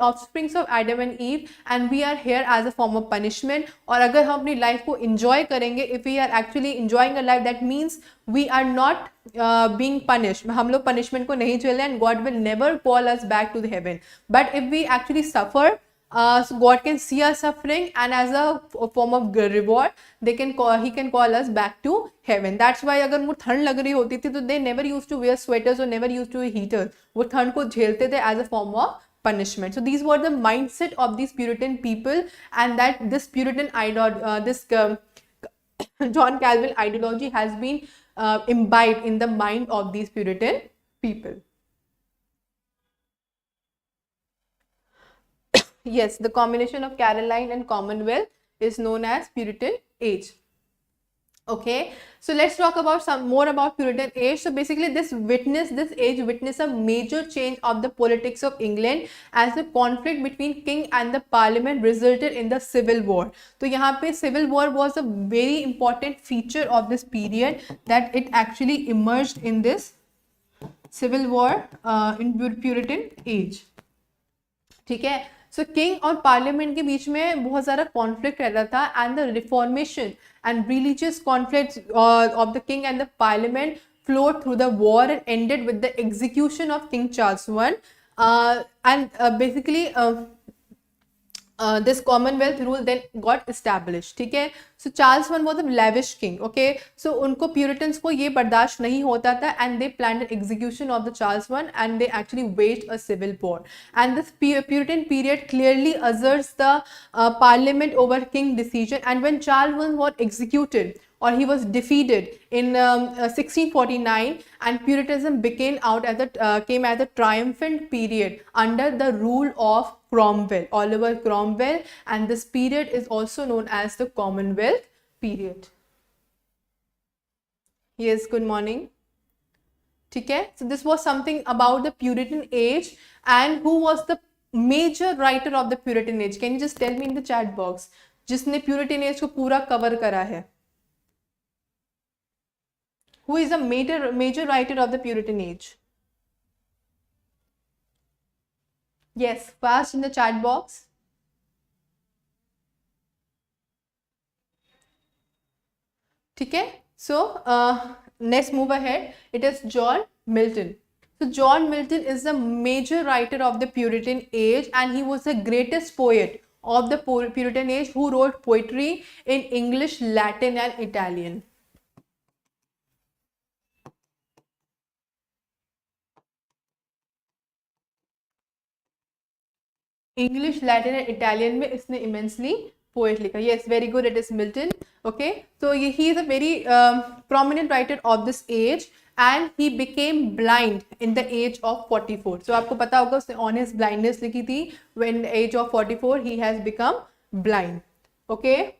offsprings of Adam and Eve and we are here as a form of punishment. और अगर हम अपनी life को enjoy करेंगे, if we are actually enjoying a life, that means we are not being punished. हम लोग punishment को नहीं झेल रहे and God will never call us back to the heaven. But if we actually suffer, so God can see our suffering and as a form of reward he can call us back to heaven. That's why अगर उनको ठंड लग रही होती थी तो they never used to wear sweaters or never used to wear heaters. वो ठंड को झेलते थे as a form of punishment. So these were the mindset of these Puritan people, and that this Puritan John Calvin ideology has been imbibed in the mind of these Puritan people. Yes, the combination of Caroline and Commonwealth is known as Puritan Age. Okay, so let's talk about some more about Puritan age. So basically this age witnessed a major change of the politics of England as the conflict between king and the parliament resulted in the civil war. So यहाँ पे civil war was a very important feature of this period, that it actually emerged in this civil war in Puritan age. ठीक है, सो king और parliament के बीच में बहुत सारा conflict रहता था, and the reformation and religious conflict of the king and the parliament flowed through the war and ended with the execution of King Charles I. Basically this Commonwealth rule then got established. ठीक है, so Charles I was a lavish king. Okay, so उनको Puritans को ये बर्दाश्त नहीं होता था, and they planned an execution of the Charles I, and they actually waged a civil war. And this Puritan period clearly asserts the parliament over king decision. And when Charles I was executed, or he was defeated in 1649, and Puritanism came as a triumphant period under the rule of Cromwell, Oliver Cromwell, and this period is also known as the Commonwealth period. Yes, good morning. ठीक है, so this was something about the Puritan age. And who was the major writer of the Puritan age? Can you just tell me in the chat box जिसने Puritan age को पूरा cover करा है? Who is a major writer of the Puritan age? Yes, fast in the chat box. ठीक है, so next move ahead, it is John Milton. So John Milton is the major writer of the Puritan age, and he was the greatest poet of the Puritan age who wrote poetry in English, Latin and Italian. English, Latin and Italian में इसने immensely poet लिखा. Yes, very good, it is Milton. Okay, so he is a very prominent writer of this age, and he became blind in the age of 44. So आपको पता होगा उसने on his blindness लिखी थी. When the age of 44 he has become blind. Okay.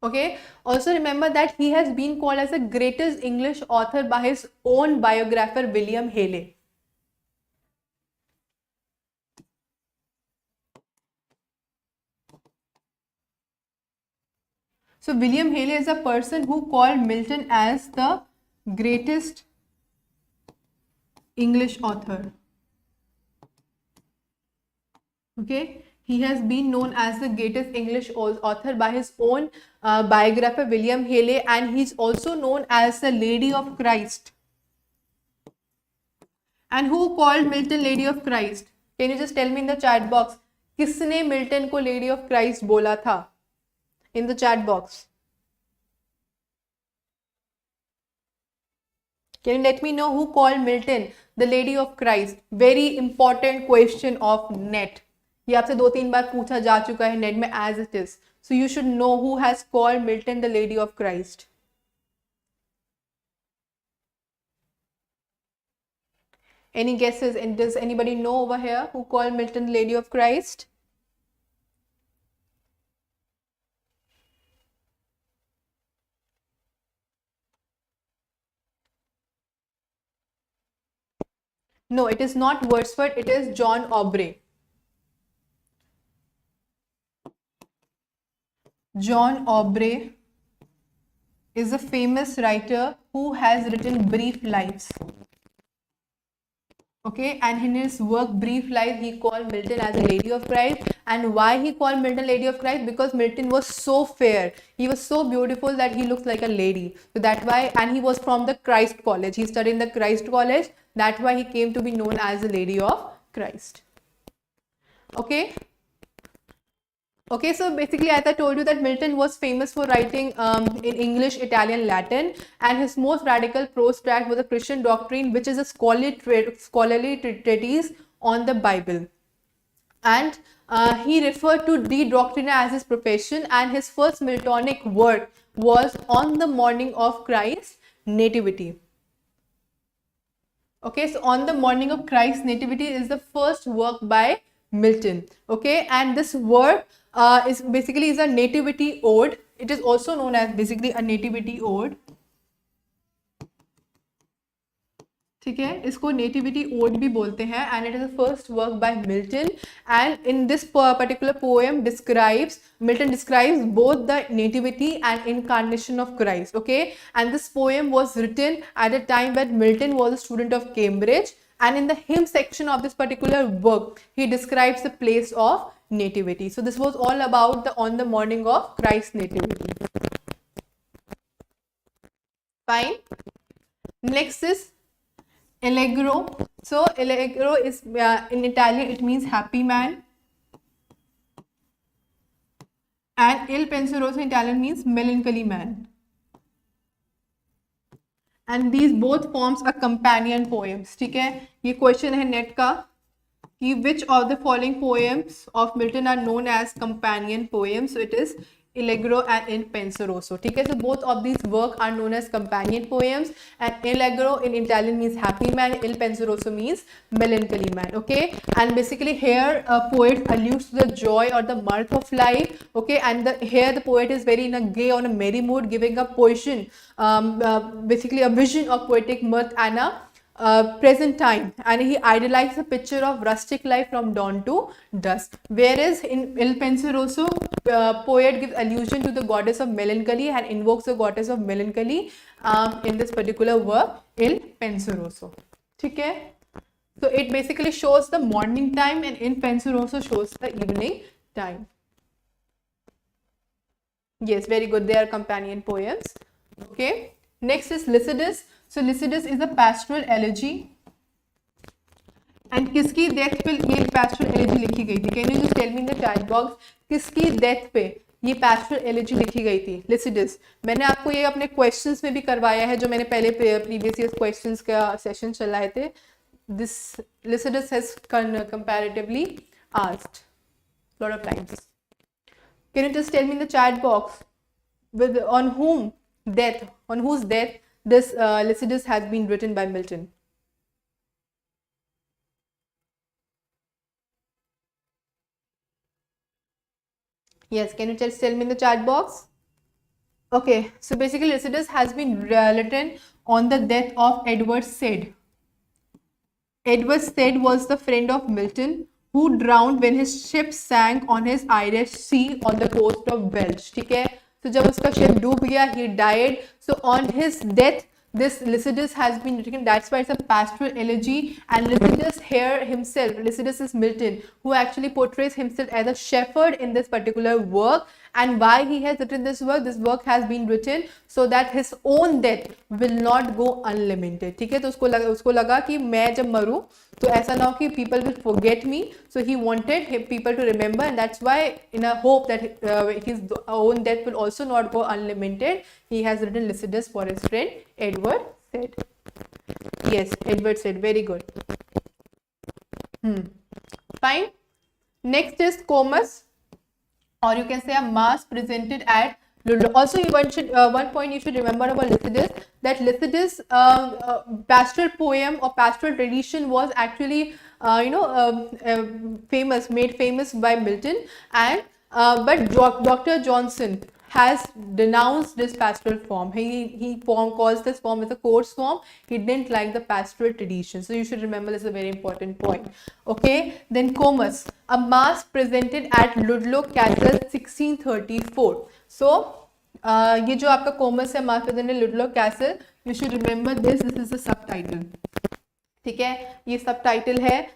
Okay, also remember that he has been called as the greatest English author by his own biographer William Haley. So William Haley is a person who called Milton as the greatest English author. Okay, he has been known as the greatest English author by his own biographer William Haley, and he's also known as the Lady of Christ. And who called Milton Lady of Christ? Can you just tell me in the chat box? किसने Milton को Lady of Christ बोला था? In the chat box. Can you let me know who called Milton the Lady of Christ? Very important question of net. ये आपसे 2-3 बार पूछा जा चुका है नेट में as it is. So you should know who has called Milton the Lady of Christ. Any guesses? And does anybody know over here who called Milton the Lady of Christ? No, it is not Wordsworth, it is John Aubrey. John Aubrey is a famous writer who has written brief lives. Okay, and in his work Brief Life, he called Milton as a Lady of Christ. And why he called Milton Lady of Christ? Because Milton was so fair, he was so beautiful that he looks like a lady. So that's why, and he was from the Christ College, he studied in the Christ College. That's why he came to be known as the Lady of Christ. Okay. Okay, so basically as I told you that Milton was famous for writing in English, Italian, Latin, and his most radical prose tract was a Christian Doctrine, which is a scholarly treatise on the Bible. And he referred to the doctrine as his profession, and his first Miltonic work was On the Morning of Christ's Nativity. Okay, so On the Morning of Christ's Nativity is the first work by Milton. Okay, and this work is a nativity ode. It is also known as basically a nativity ode. ठीक है, इसको nativity odd भी बोलते हैं, and it is the first work by Milton, and in this particular poem Milton describes both the nativity and incarnation of Christ. Okay, and this poem was written at a time when Milton was a student of Cambridge, and in the hymn section of this particular work he describes the place of nativity. So this was all about on the morning of Christ's nativity. Fine. Next is Allegro. So Allegro is in Italian it means happy man, and Il Penseroso in Italian means melancholy man, and these both forms are companion poems. ठीक है, ये question है NET का कि which of the following poems of Milton are known as companion poems. So it is Allegro and Il Penseroso. ठीक है, so both of these work are known as companion poems, and Allegro in Italian means happy man, Il Penseroso means melancholy man. Okay, and basically here a poet alludes to the joy or the mirth of life. Okay, and here the poet is very in a gay or a merry mood, giving a potion, basically a vision of poetic mirth and a present time, and he idealized the picture of rustic life from dawn to dusk. Whereas in Il Penseroso, poet gives allusion to the goddess of melancholy and invokes the goddess of melancholy in this particular work, Il Penseroso. ठीक है, so it basically shows the morning time, and Il Penseroso shows the evening time. Yes, very good. They are companion poems. Okay, next is Lycidas. So Lycidas is a pastoral elegy, and किसकी death पे ये pastoral elegy लिखी गई थी? Can you just tell me in the chat box किसकी death पे ये pastoral elegy लिखी गई थी? Lycidas. मैंने आपको ये अपने questions में भी करवाया है, जो मैंने पहले previous year questions का session चलाए थे. This Lycidas has comparatively asked lot of times. Can you just tell me in the chat box on whose death this Lycidas has been written by Milton? Yes, can you just tell me in the chat box? Okay, so basically Lycidas has been written on the death of Edward Said. Edward Said was the friend of Milton who drowned when his ship sank on his Irish Sea on the coast of Welsh. ठीक है, तो जब उसका ship डूब गया, he died. So on his death, this Lycidas has been written. That's why it's a pastoral elegy. And Lycidas here himself, Lycidas is Milton, who actually portrays himself as a shepherd in this particular work. And why he has written this work has been written so that his own death will not go unlamented. ठीक है, तो उसको लगा कि मैं जब मरूं तो ऐसा ना हो कि people will forget me. So he wanted people to remember, and that's why in a hope that his own death will also not go unlimited, he has written Lycidas for his friend Edward Said. Yes, Edward Said, very good. Fine. Next is Comus, or you can say a mass presented at Ludlow. Also, one point you should remember about Lycidas, that Lycidas pastoral poem or pastoral tradition was actually made famous by Milton, and but Dr. Johnson has denounced this pastoral form. He calls this form as a coarse form. He didn't like the pastoral tradition. So you should remember, this is a very important point. Okay, then Comus, a mass presented at Ludlow Castle 1634. So ये जो आपका Comus है, mass presented at Ludlow Castle, you should remember this is the subtitle. ठीक है, ये subtitle है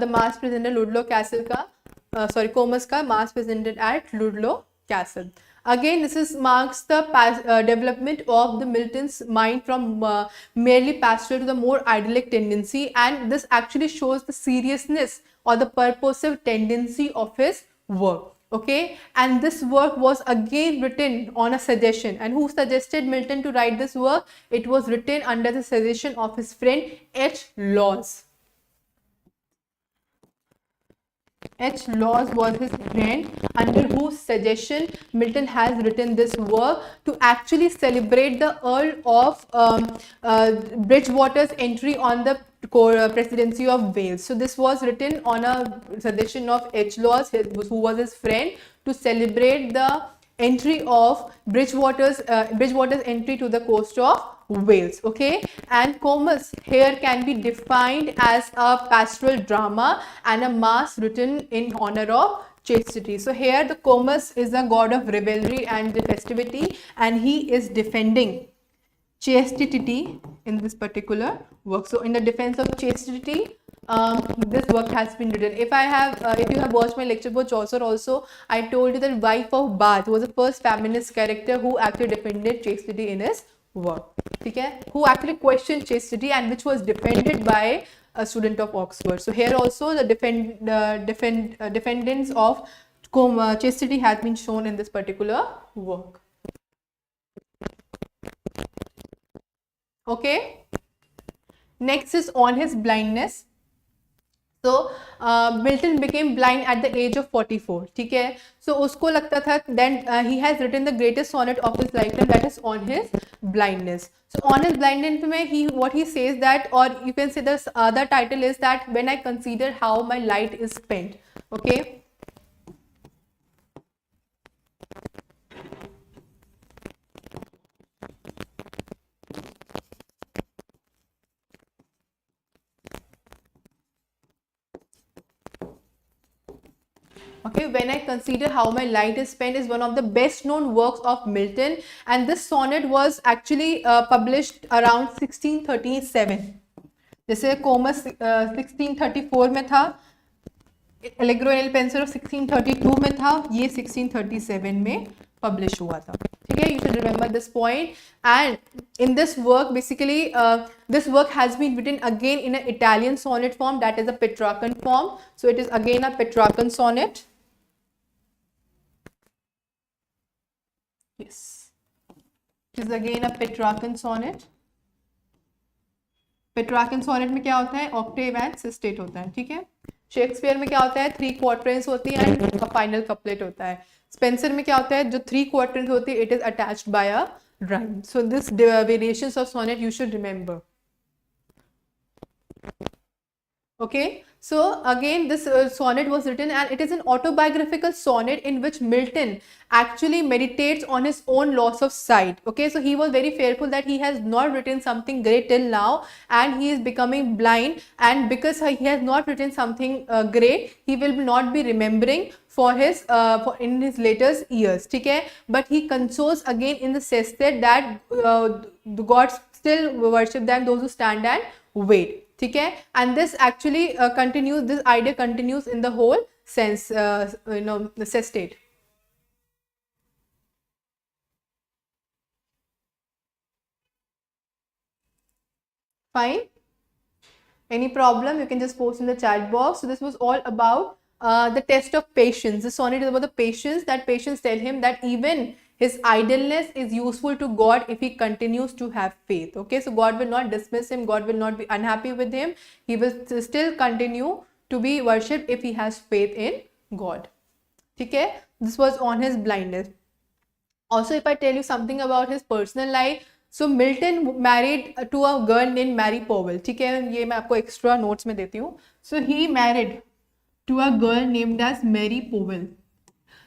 the mass presented at Ludlow Castle का Comus का mass presented at Ludlow Castle. Again, this marks the development of the Milton's mind from merely pastoral to the more idyllic tendency, and this actually shows the seriousness or the purposive tendency of his work. Okay, and this work was again written on a suggestion. And who suggested Milton to write this work? It was written under the suggestion of his friend H. Laws. H. Laws was his friend, under whose suggestion Milton has written this work to actually celebrate the Earl of Bridgewater's entry on the presidency of Wales. So this was written on a suggestion of H-Laws, who was his friend, to celebrate the entry of Bridgewater's entry to the coast of Wales. Okay, and Comus here can be defined as a pastoral drama and a mass written in honor of chastity. So here the Comus is a god of revelry and the festivity, and he is defending chastity in this particular work. So in the defense of chastity, this work has been written. If you have watched my lecture for Chaucer also, I told you that wife of Bath was the first feminist character who actually defended chastity in his work. Okay? Who actually questioned chastity and which was defended by a student of Oxford. So here also the defendants of chastity has been shown in this particular work. Okay, next is on his blindness. So Milton became blind at the age of 44. ठीक है, so उसको लगता था, then he has written the greatest sonnet of his lifetime, that is on his blindness. So on his blindness में what he says that, or you can say the other title is that when I consider how my light is spent. Okay. Okay, when I consider how my light is spent is one of the best known works of Milton, and this sonnet was actually published around 1637. जैसे Comus 1634 में था, Allegro in Il Penseroso 1632 में था, ये 1637 में publish हुआ था. ठीक है, you should remember this point. And in this work, basically, this work has been written again in an Italian sonnet form, that is a Petrarchan form. So it is again a Petrarchan sonnet. Yes, it is again a Petrarchan sonnet. Petrarchan sonnet में क्या होता है? Octave and sestet होता है. ठीक है. Shakespeare में क्या होता है? 3 quatrains होती है and फाइनल कपलेट होता है. स्पेंसर में क्या होता है? जो 3 quatrains होती है, it is attached by a rhyme. So this variations of sonnet you should remember. Okay, so again this sonnet was written, and it is an autobiographical sonnet in which Milton actually meditates on his own loss of sight. Okay, so he was very fearful that he has not written something great till now and he is becoming blind, and because he has not written something great, he will not be remembering for his in his later years. Okay, but he consoles again in the sestet that the gods still worship them, those who stand and wait. ठीक है, and this actually continues, this idea continues in the whole sense, the sestet. Fine. Any problem? You can just post in the chat box. So this was all about the test of patience. This sonnet is about the patience, that patience tell him that even his idleness is useful to God if he continues to have faith. Okay, so God will not dismiss him, God will not be unhappy with him, he will still continue to be worshipped if he has faith in God. Okay, this was on his blindness. Also, if I tell you something about his personal life, so Milton married to a girl named Mary Powell. ठीक है, ये मैं आपको extra notes में देती हूँ. So he married to a girl named as Mary Powell.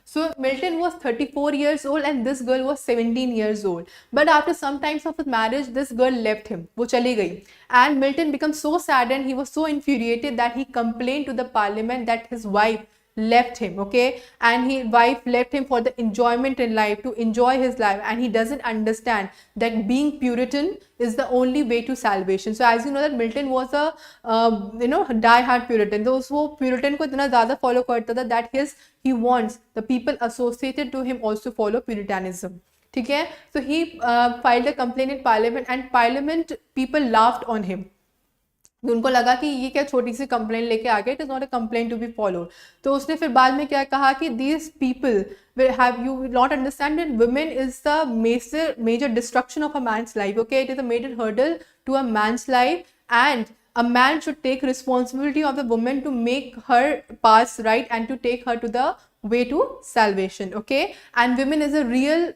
So Milton was 34 years old and this girl was 17 years old. But after some time of his marriage, this girl left him. वो चली गई. And Milton became so saddened, he was so infuriated that he complained to the parliament that his wife left him. Okay, and his wife left him for the enjoyment in life, to enjoy his life, and he doesn't understand that being Puritan is the only way to salvation. So as you know that Milton was a die-hard Puritan. Those who Puritan को इतना ज़्यादा follow करता था that he wants the people associated to him also follow Puritanism. ठीक है, so he filed a complaint in parliament, and parliament people laughed on him. उनको लगा कि ये क्या छोटी सी कंप्लेंट लेके आ गए, it is not a complaint to be followed. तो उसने फिर बाद में क्या कहा कि these people will have you not understand that women is the major destruction of a man's life. Okay, it is a major hurdle to a man's life, and a man should take responsibility of the woman to make her pass right and to take her to the way to salvation. Okay, and women is a real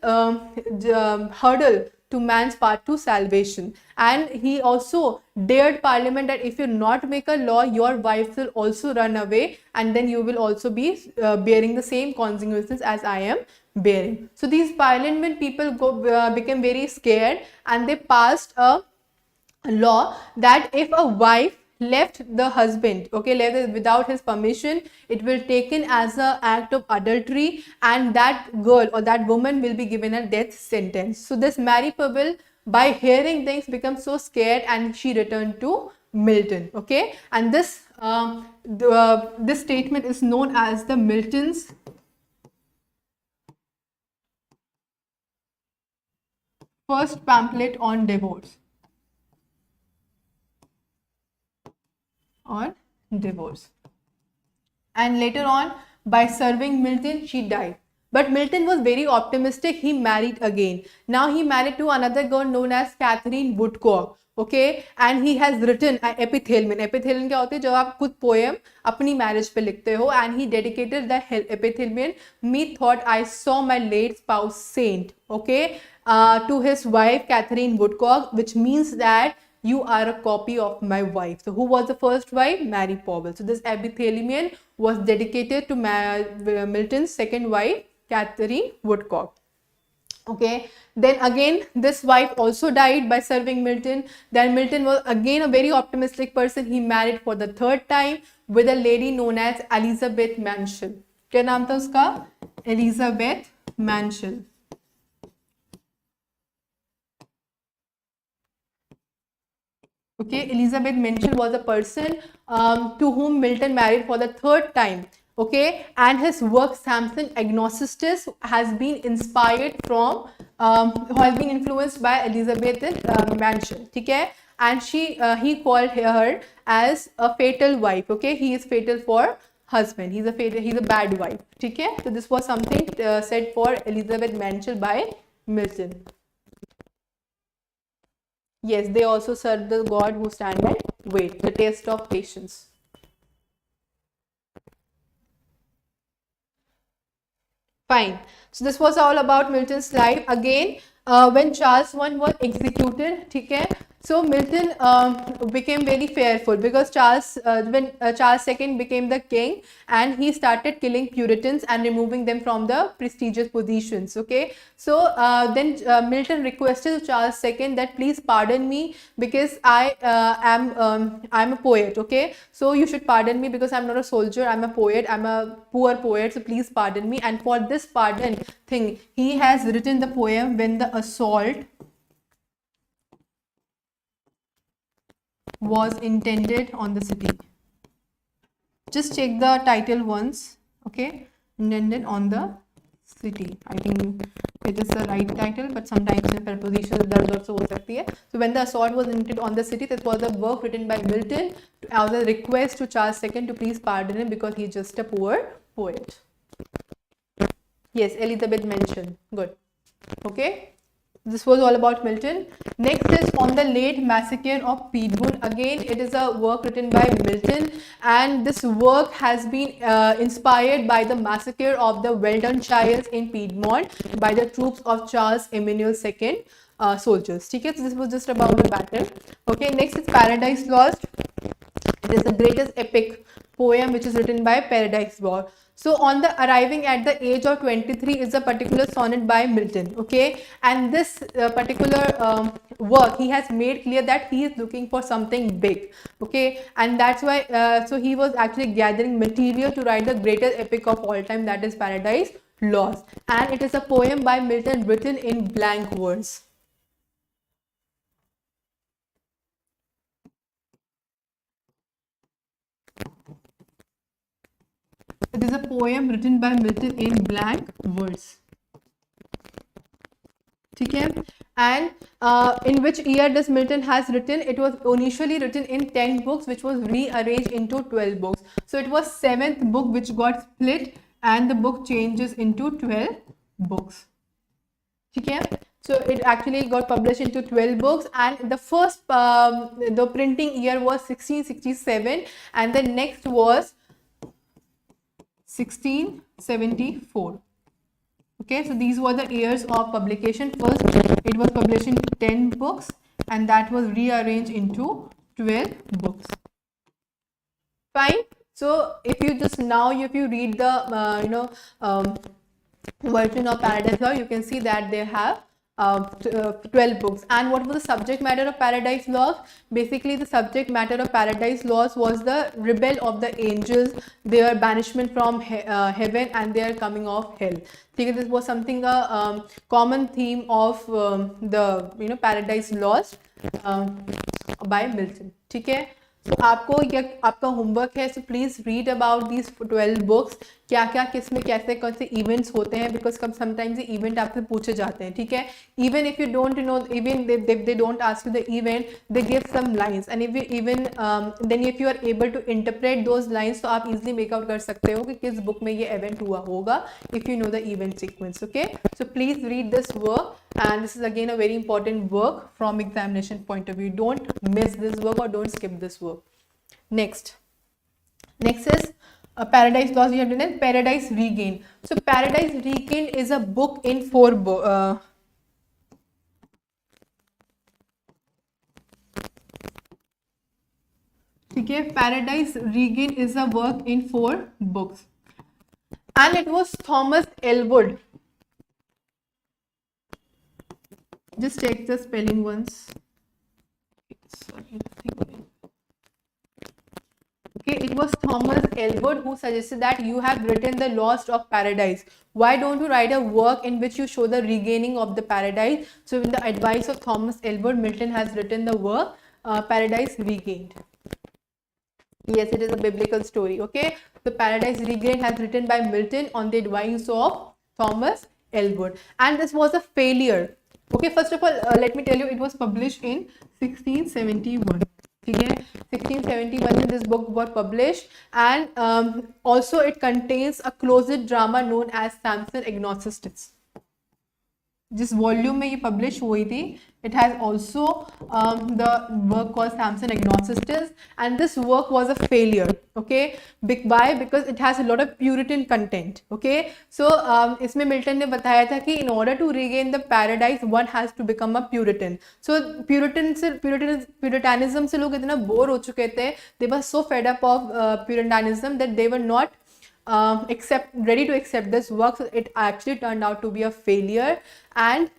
hurdle to man's path to salvation. And he also dared Parliament that if you not make a law, your wife will also run away, and then you will also be bearing the same consequences as I am bearing. So these Parliament people became very scared, and they passed a law that if a wife left the husband, okay, left without his permission, it will taken as a act of adultery, and that girl or that woman will be given a death sentence. So this Mary Pebble, by hearing things, becomes so scared, and she returned to Milton. Okay, and this this statement is known as the Milton's first pamphlet on divorce. And later on, by serving Milton, she died. But Milton was very optimistic. He married again. Now he married to another girl known as Catherine Woodcock. Okay, and he has written an epithalamion. Epithalamion क्या होती है? जब आप खुद poem अपनी marriage पे लिखते हो. And he dedicated the epithalamion, "Methought I saw my late spouse saint." Okay, to his wife Catherine Woodcock, which means that you are a copy of my wife. So who was the first wife? Mary Pebble. So this epithalamion was dedicated to Milton's second wife, Catherine Woodcock. Okay, then again this wife also died by serving Milton. Then Milton was again a very optimistic person. He married for the third time with a lady known as Elizabeth Manshall. क्या नाम था उसका? Elizabeth Manshall. Okay, Elizabeth Manshall was a person to whom Milton married for the third time. Okay, and his work Samson Agnostics has been inspired from, has been influenced by Elizabeth Manshall. Okay, and he called her as a fatal wife. Okay, he is fatal for husband. He's a bad wife. Okay, so this was something said for Elizabeth Manshall by Milton. Yes, they also serve the God who stand and wait, the test of patience. Fine. So this was all about Milton's life. Again, when Charles I was executed, okay, so Milton became very fearful because when Charles II became the king, and he started killing Puritans and removing them from the prestigious positions. Okay, so then Milton requested Charles II that please pardon me because I'm a poet. Okay, so you should pardon me because I'm not a soldier, I'm a poet, I'm a poor poet, so please pardon me. And for this pardon thing, he has written the poem When the Assault was intended on the city. Just check the title once. Okay, intended on the city. I think it is the right title, but sometimes in prepositions that also हो सकती है. So when the assault was intended on the city, that was a work written by Milton as a request to Charles II to please pardon him because he's just a poor poet. Yes, Elizabeth mentioned. Good. Okay. This was all about Milton. Next is On the Late Massacre of Piedmont. Again, it is a work written by Milton, and this work has been inspired by the massacre of the Weldonshires in Piedmont by the troops of Charles Emmanuel II soldiers. Okay, so this was just about the battle. Okay, next is Paradise Lost. It is the greatest epic poem which is written by Paradise Lost. So on the arriving at the age of 23 is a particular sonnet by Milton. Okay, and this particular work, he has made clear that he is looking for something big. Okay, and that's why so he was actually gathering material to write the greatest epic of all time, that is Paradise Lost, and it is a poem by Milton written in blank verse. It is a poem written by Milton in blank verse. Okay, and in which year does Milton has written? It was initially written in 10 books, which was rearranged into 12 books. So it was 7th book which got split, and the book changes into 12 books. Okay, so it actually got published into 12 books, and the first the printing year was 1667, and the next was 1674. Okay, so these were the years of publication. First, it was published in 10 books and that was rearranged into 12 books. Fine. So if you just now, if you read the version of Paradise Law, you can see that they have 12 books. And what was the subject matter of Paradise Laws? Basically, the subject matter of Paradise Laws was the rebel of the angels, their banishment from heaven and their coming of hell. This was something a common theme of the Paradise Laws by Milton. Okay. So आपको ये आपका homework है. So please read about these 12 books. क्या क्या किस में कैसे कौन से इवेंट्स होते हैं, बिकॉज कब समटाइम्स ये इवेंट आपसे पूछे जाते हैं. ठीक है, even if you don't know, even they don't ask you the event, they give some lines and if you even then if you are able to interpret those lines, तो आप easily make-out कर सकते हो कि किस book में ये event हुआ होगा if you know the event sequence. Okay, so please read this work and this is again a very important work from examination point of view. Don't miss this work or don't skip this work. Next is Paradise Lost. We have done Paradise Regained. So Paradise Regained is a book in 4 books. Okay, Paradise Regained is a work in 4 books and it was Thomas Elwood. Just check the spelling once. Okay, it was Thomas Elwood who suggested that you have written the Lost of Paradise. Why don't you write a work in which you show the regaining of the paradise? So with the advice of Thomas Elwood, Milton has written the work Paradise Regained. Yes, it is a biblical story. Okay, the Paradise Regained has written by Milton on the advice of Thomas Elwood, and this was a failure. Okay, first of all, let me tell you, it was published in 1671. Okay, 1671 this book was published, and also it contains a closet drama known as Saxon Agnostics. जिस volume में ये publish हुई थी, it has also the work called Saxon Agnostics, and this work was a failure. Okay, why? Because it has a lot of Puritan content. Okay, so इसमें Milton ने बताया था कि in order to regain the paradise, one has to become a Puritan. So Puritanism से लोग इतना bore हो चुके थे, they were so fed up of Puritanism that they were not ready to accept this work. So it actually turned out to be a failure, and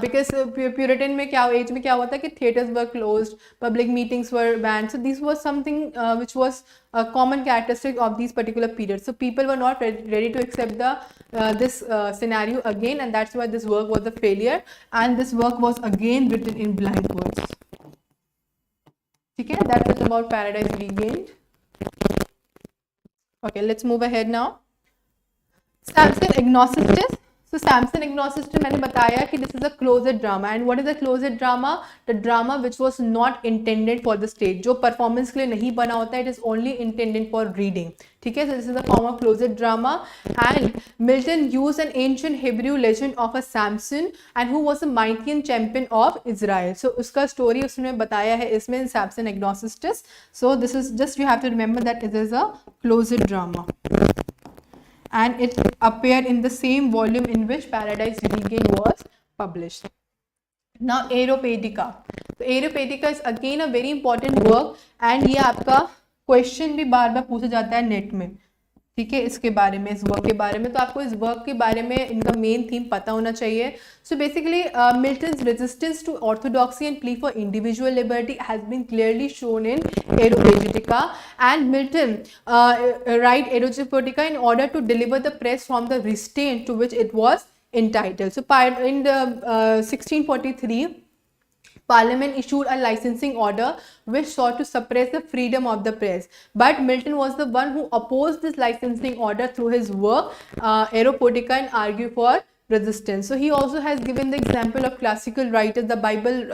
because Puritan में क्या age में क्या हुआ था कि theatres were closed, public meetings were banned. So this was something which was a common characteristic of these particular periods. So people were not ready to accept this scenario again, and that's why this work was a failure, and this work was again written in blank words. Okay, that's it about Paradise Regained. Okay, let's move ahead now. Saxon Agnostics. So Saxon Agnostics मैंने बताया कि this is a closet drama, and what is a closet drama? The drama which was not intended for the stage, जो performance के लिए नहीं बना होता है, it is only intended for reading. ठीक है, so this is a form of closet drama, and Milton used an ancient Hebrew legend of a Samson and who was a mighty champion of Israel. So उसका story उसने बताया है इसमें Saxon Agnostics. So this is just, you have to remember that it is a closet drama, and it appeared in the same volume in which Paradise Regained was published. Now Aeropagitica. So Aeropagitica is again a very important work, and ये आपका question भी बार बार पूछा जाता है net में. ठीक है, इसके बारे में, इस वर्क के बारे में, तो आपको इस वर्क के बारे में इनका मेन थीम पता होना चाहिए. So basically Milton's resistance to orthodoxy and plea for individual liberty has been clearly shown in Aeropagitica, and Milton write Aeropagitica in order to deliver the press from the restraint to which it was entitled. So in the 1643 Parliament issued a licensing order which sought to suppress the freedom of the press, but Milton was the one who opposed this licensing order through his work Aeropagitica and argued for resistance. So he also has given the example of classical writers, the Bible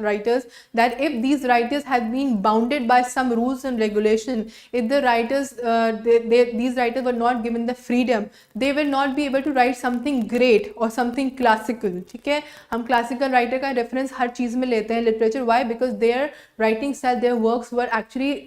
writers, that if these writers had been bounded by some rules and regulation, if the writers these writers were not given the freedom, they will not be able to write something great or something classical. ठीक है, हम classical writer का reference हर चीज़ में लेते हैं literature. Why? Because their writing style, their works were actually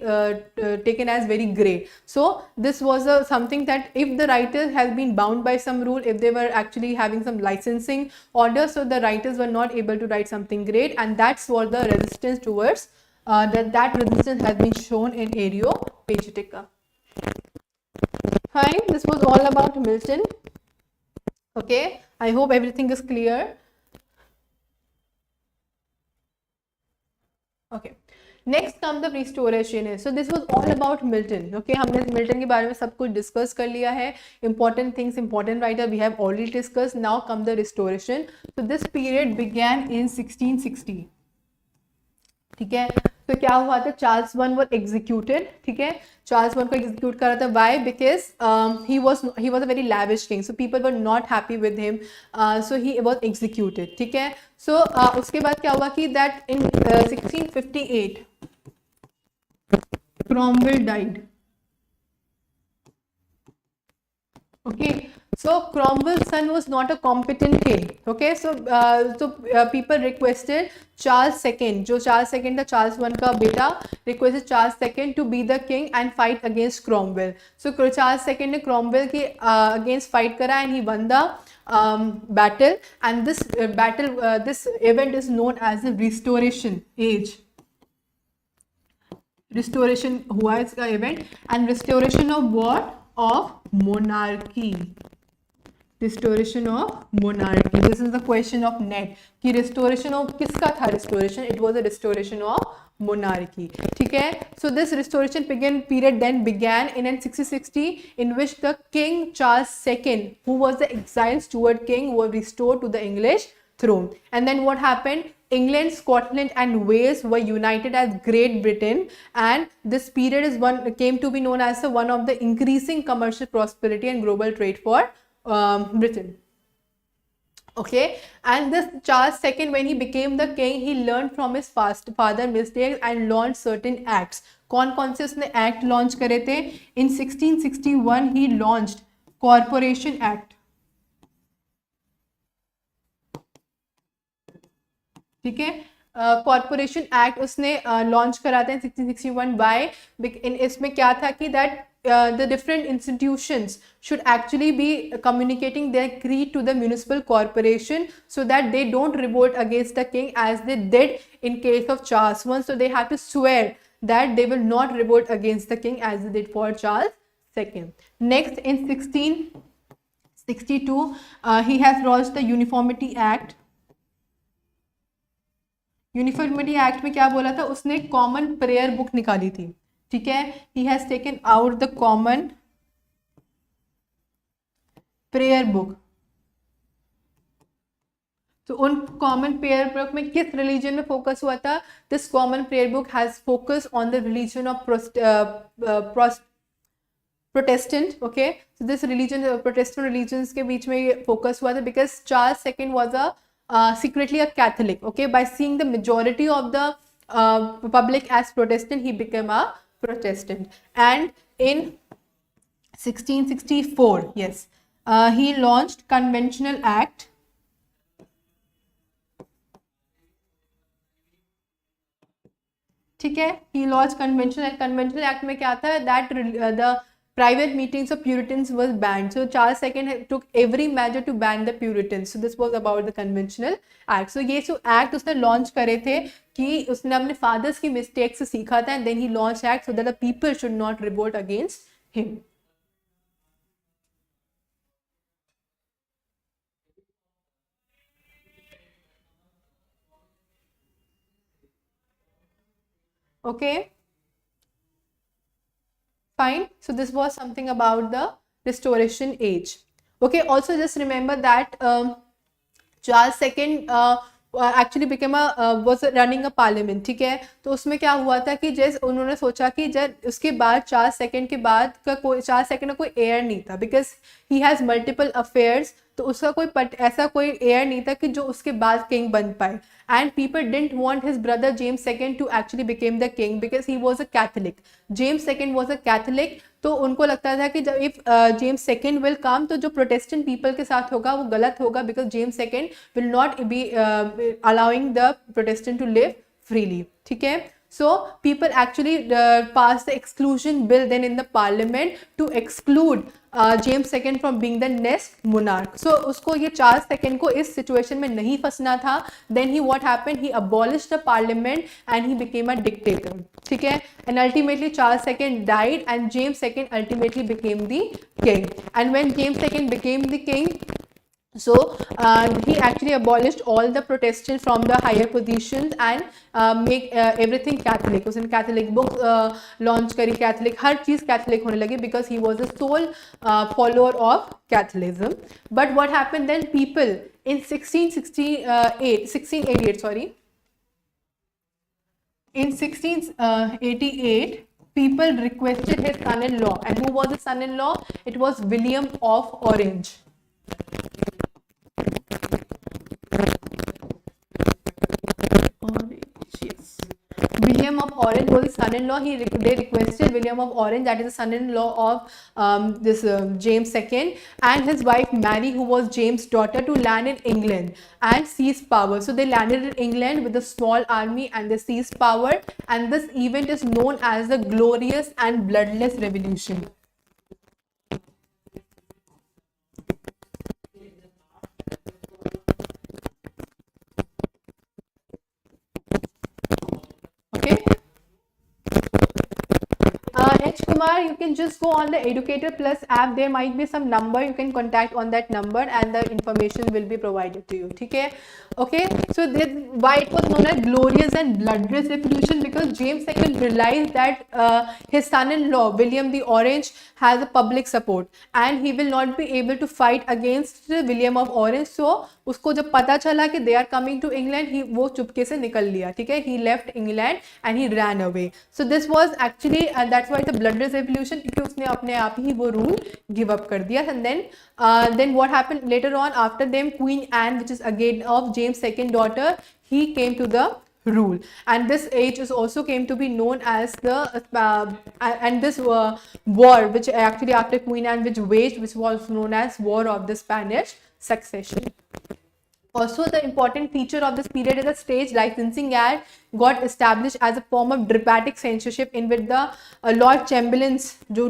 taken as very great. So this was something that if the writers have been bound by some rule, if they were actually having some licensing order, so the writers were not able to write something great, and that's what the resistance towards that resistance has been shown in Areopagitica. Fine, this was all about Milton. Okay, I hope everything is clear. Okay, next comes the restoration. So this was all about Milton. Okay, हमने Milton के बारे में सब कुछ discuss कर लिया है. Important things, important writer we have already discussed. Now come the restoration. So this period began in 1660. ठीक है, तो क्या हुआ था, चार्ल्स वन वॉज एग्जीक्यूटेड. ठीक है, चार्ल्स वन को एग्जीक्यूट करा था. Why? Because he was a very lavish king, so people were not happy with him, so he was executed. ठीक है, सो उसके बाद क्या हुआ कि that in 1658 Cromwell died. Okay, so Cromwell's son was not a competent king. Okay, so people requested Charles II, जो Charles II था, Charles I का बेटा, requested Charles II to be the king and fight against Cromwell. So Charles II ने Cromwell के against fight करा and he won the battle, and this this event is known as the Restoration Age. Restoration हुआ इसका event, and restoration of what? Of monarchy. Restoration of monarchy. This is the question of net कि restoration of किसका था restoration? It was a restoration of monarchy. ठीक है, so this restoration period then began in 1660, in which the King Charles II, who was the exiled Stuart king, was restored to the English throne. And then what happened? England, Scotland and Wales were united as Great Britain, and this period is came to be known as one of the increasing commercial prosperity and global trade for Britain. Okay, and this Charles II, when he became the king, he learned from his father mistakes and launched certain acts. कौन से उसने act launch करे थे? In 1661 he launched Corporation Act. ठीक है, corporation act उसने launch करा था 1661. बाय इसमें क्या था कि that the different institutions should actually be communicating their creed to the municipal corporation, so that they don't revolt against the king as they did in case of Charles I. So they have to swear that they will not revolt against the king as they did for Charles II. Next, in 1662 he has launched the Uniformity Act. Uniformity act में क्या बोला था उसने? Common prayer book निकाली थी. ठीक है, he has taken out the common prayer book. तो उन कॉमन प्रेयर बुक में किस रिलीजन में फोकस हुआ था? This common prayer book has focus on the religion of Protestant. Okay, so this religion Protestant religions के बीच में ये फोकस हुआ था, because Charles II was secretly a Catholic. Okay, by seeing the majority of the public as Protestant, he became a Protestant. And in 1664, yes, he launched Conventional Act. ठीक है, he launched Conventional Act. Conventional Act में क्या था? That the private meetings of Puritans was banned. So Charles II took every measure to ban the Puritans. So this was about the Conventional Act. So ये जो act उसने launch करे थे कि उसने अपने fathers की mistakes से सीखा था, and then he launched act so that the people should not revolt against him. Okay. Fine. So this was something about the Restoration Age. Okay. Also, just remember that Charles II actually became was running a parliament. ठीक है, तो उसमें क्या हुआ था कि जैसे उन्होंने सोचा कि जब उसके बाद Charles II के बाद का Charles II का कोई heir नहीं था, because he has multiple affairs. तो उसका ऐसा कोई हेयर नहीं था कि जो उसके बाद किंग बन पाए. And people didn't want his brother James II to actually become the king because he was a Catholic. James II was a Catholic. तो उनको लगता था कि जब if James II will come तो जो Protestant people के साथ होगा वो गलत होगा because James II will not be allowing the Protestant to live freely. ठीक है. So people actually passed the exclusion bill then in the parliament to exclude James II from being the next monarch. So उसको ये Charles second को इस situation में नहीं फंसना था. Then he what happened? He abolished the parliament and he became a dictator. ठीक है. And ultimately Charles II died and James II ultimately became the king. And when James II became the king, so he actually abolished all the Protestants from the higher positions and make everything Catholic. उसने Catholic books launch करी, Catholic हर चीज़ Catholic होने लगी because he was the sole follower of Catholicism. But what happened then? People in 1688 sorry, in 1688 people requested his son-in-law. And who was the son-in-law? It was William of Orange. William of Orange was his son-in-law. They requested William of Orange, that is the son-in-law of this James II, and his wife Mary, who was James' daughter, to land in England and seize power. So they landed in England with a small army and they seized power. And this event is known as the Glorious and Bloodless Revolution. H. Kumar, you can just go on the Educator Plus app. There might be some number you can contact on that number and the information will be provided to you. Okay. Okay. So why it was known as Glorious and Bloodless Revolution? Because James II realized that his son-in-law William the Orange has a public support and he will not be able to fight against William of Orange. So उसको जब पता चला कि they are coming to England, वो चुपके से निकल लिया. ठीक है. He left England and he ran away. So this was actually that's why the bloodless revolution, क्योंकि उसने अपने आप ही वो rule give up कर दिया. And then what happened later on after them, Queen Anne, which is again of James II daughter, he came to the rule, and this age is also came to be known as the and this war which actually after Queen Anne which waged, which was known as War of the Spanish Succession. Also, the important feature of this period is the Stage Licensing Act got established as a form of dramatic censorship in which the Lord Chamberlain जो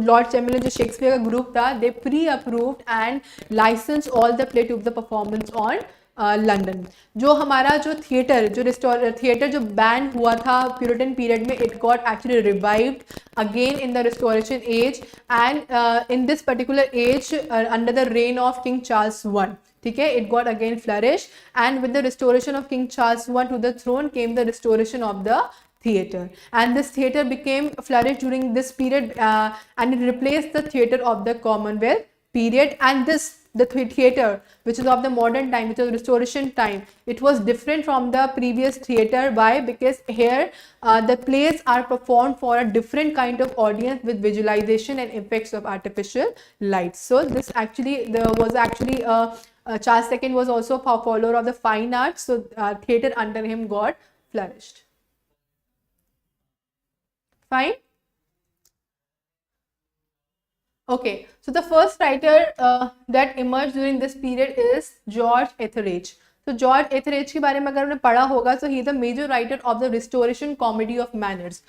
Shakespeare का group था, they pre-approved and licensed all the play to the performance on London. जो हमारा जो theatre जो ban हुआ था Puritan period में, it got actually revived again in the restoration age and in this particular age under the reign of king Charles one. ठीक है. It got again flourish and with the restoration of king Charles one to the throne came the restoration of the theatre, and this theatre became flourished during this period and it replaced the theatre of the Commonwealth period. And the theatre which is of the modern time, which is restoration time, it was different from the previous theatre. Why? Because here the plays are performed for a different kind of audience with visualization and effects of artificial light. So this actually Charles II was also a follower of the fine arts, so theatre under him got flourished. Fine. Okay, so the first writer that emerged during this period is George Etheredge. So George Etheredge के बारे में अगर आपने पढ़ा होगा, so he is a major writer of the Restoration Comedy of Manners.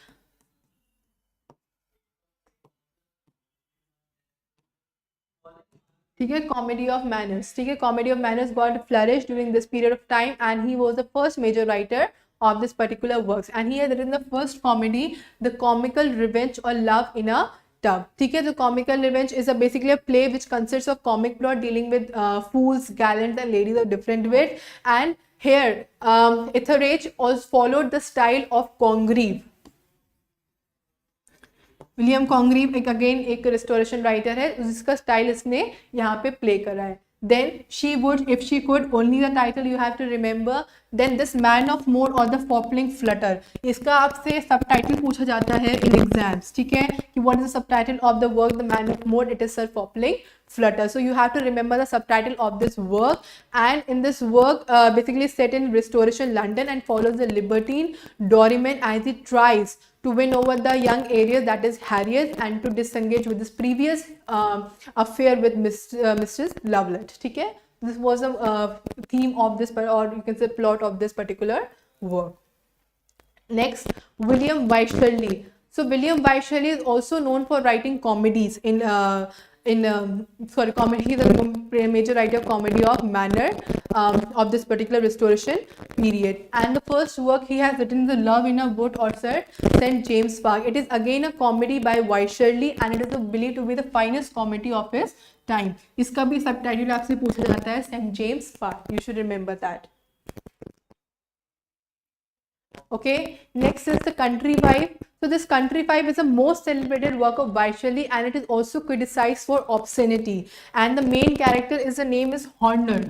ठीक है. Comedy of Manners. ठीक है. Comedy of Manners got flourished during this period of time and he was the first major writer of this particular works, and he had written the first comedy, The Comical Revenge or Love in a Tub. ठीक है. The Comical Revenge is basically a play which consists of comic plot dealing with fools, gallants and ladies of different wit. And here Etheredge also followed the style of Congreve. William Congreve एक restoration writer है, जिसका style इसने यहाँ पे play करा है. Then she would, if she could, only the title you have to remember, Then this man of more or the fopling flutter. इसका आपसे सबटाइटल पूछा जाता है in exams, ठीक है, कि what is the subtitle of the work The Man of More? It is Sir Fopling Flutter. So you have to remember the subtitle of this work, and in this work basically set in Restoration London and follows the libertine Doryman as he tries to win over the young heiress, that is Harriet, and to disengage with his previous affair with Mrs. Lovelace. ठीक है, this was a theme of this, or you can say plot of this particular work. Next, William Wycherley. So William Wycherley is also known for writing comedies comedy. He is a major writer of comedy of manner of this particular Restoration period. And the first work he has written is The Love in a Wood or St. James Park. It is again a comedy by Wycherley, and it is believed to be the finest comedy of his time. इसका भी subtitle आपसे पूछा जाता है St. James Park. You should remember that. Okay, next is The Country Wife. So this Country Wife is the most celebrated work of Wycherley, and it is also criticized for obscenity. And the main character the name is Horner.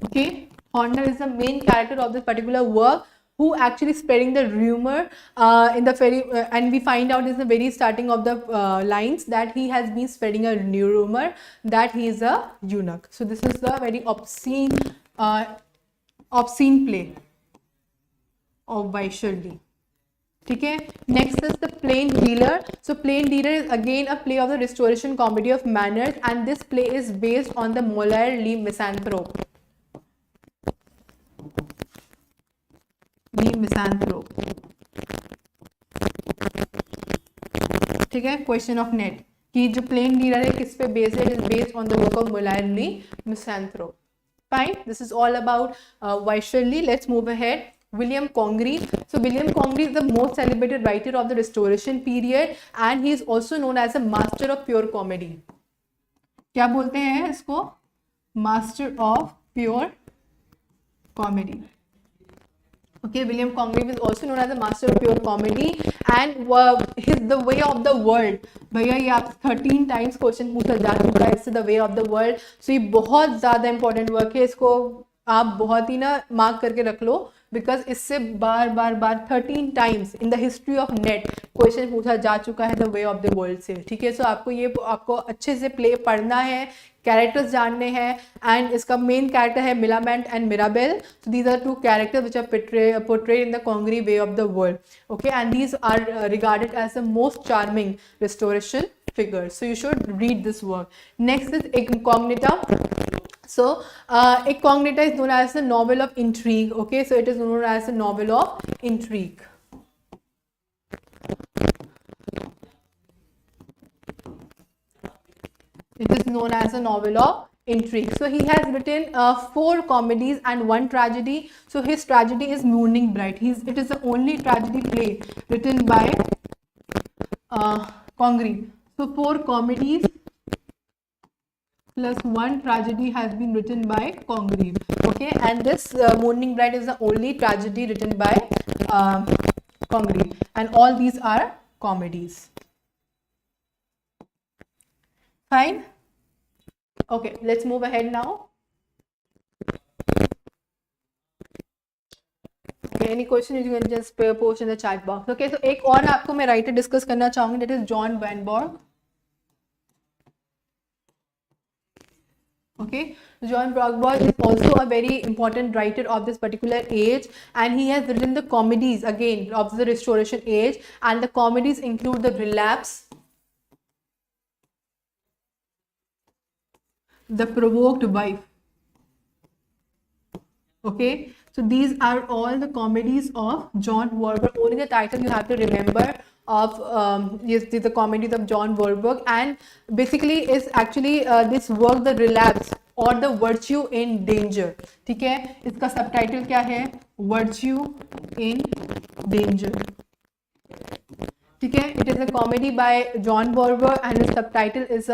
Okay, Horner is the main character of this particular work, who actually spreading the rumor in the very and we find out in the very starting of the lines that he has been spreading a new rumor that he is a eunuch. So this is the very obscene play of Wycherley. Okay, next is The Plain Dealer. So Plain Dealer is again a play of the Restoration comedy of manners, and this play is based on the Molière Misanthrope. ठीक है, question of net कि जो plane dealer है किस पे based है? It is based on the work of Molière Misanthrope. Fine, this is all about Wycherley. Let's move ahead. William Congreve. So William Congreve is the most celebrated writer of the Restoration period, and he is also known as a master of pure comedy. क्या बोलते हैं इसको? Master of pure comedy. Okay, William Congreve is also known as a master of pure comedy, and The Way of the World. भैया ये आप 13 times question पूछा जा चुका है इससे, The Way of the World. So ये बहुत ज़्यादा इंपॉर्टेंट वर्क है, इसको आप बहुत ही ना मार्क करके रख लो, बिकॉज इससे बार 13 times in the history of net question पूछा जा चुका है the way of the world से. ठीक है, सो आपको अच्छे से प्ले पढ़ना है, कैरेक्टर्स जानने हैं, एंड इसका मेन कैरेक्टर है Millamant and Mirabell. So these are two characters which are portrayed in the Congreve Way of the World. Okay, and these are regarded as the most charming restoration figures. So you should read this work. Next is Incognita. So Incognita is known as the novel of intrigue. Okay, so it is known as the novel of intrigue. It is known as a novel of intrigue. So he has written 4 comedies and 1 tragedy. So his tragedy is Mourning Bride. It is the only tragedy play written by Congreve. So 4 comedies plus 1 tragedy has been written by Congreve. Okay, and this Mourning Bride is the only tragedy written by Congreve, and all these are comedies. Fine. Okay, let's move ahead now. Okay, any question you can just post in the chat box. Okay, so एक और आपको मैं writer discuss करना चाहूँगी, that is John Vanborg. Okay, John Vanborg is also a very important writer of this particular age, and he has written the comedies again of the Restoration age, and the comedies include The Relapse, The Provoked Wife. Okay, so these are all the comedies of John Vanborg. Only the title you have to remember of yes, the comedies of John Vanborg, and basically is actually this work The Relapse or The Virtue in Danger. ठीक है, इसका subtitle क्या है? Virtue in Danger. ठीक है, it is a comedy by John Vanborg, and its subtitle is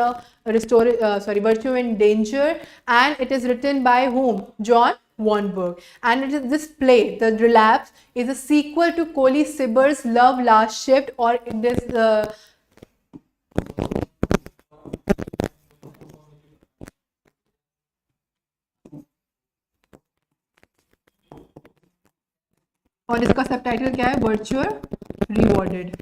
Virtue in Danger, and it is written by whom? John Vanborg. And it is this play, The Relapse, is a sequel to Coley Cibber's Love Last Shift, or it is और इसका subtitle क्या है? वर्चुअर rewarded.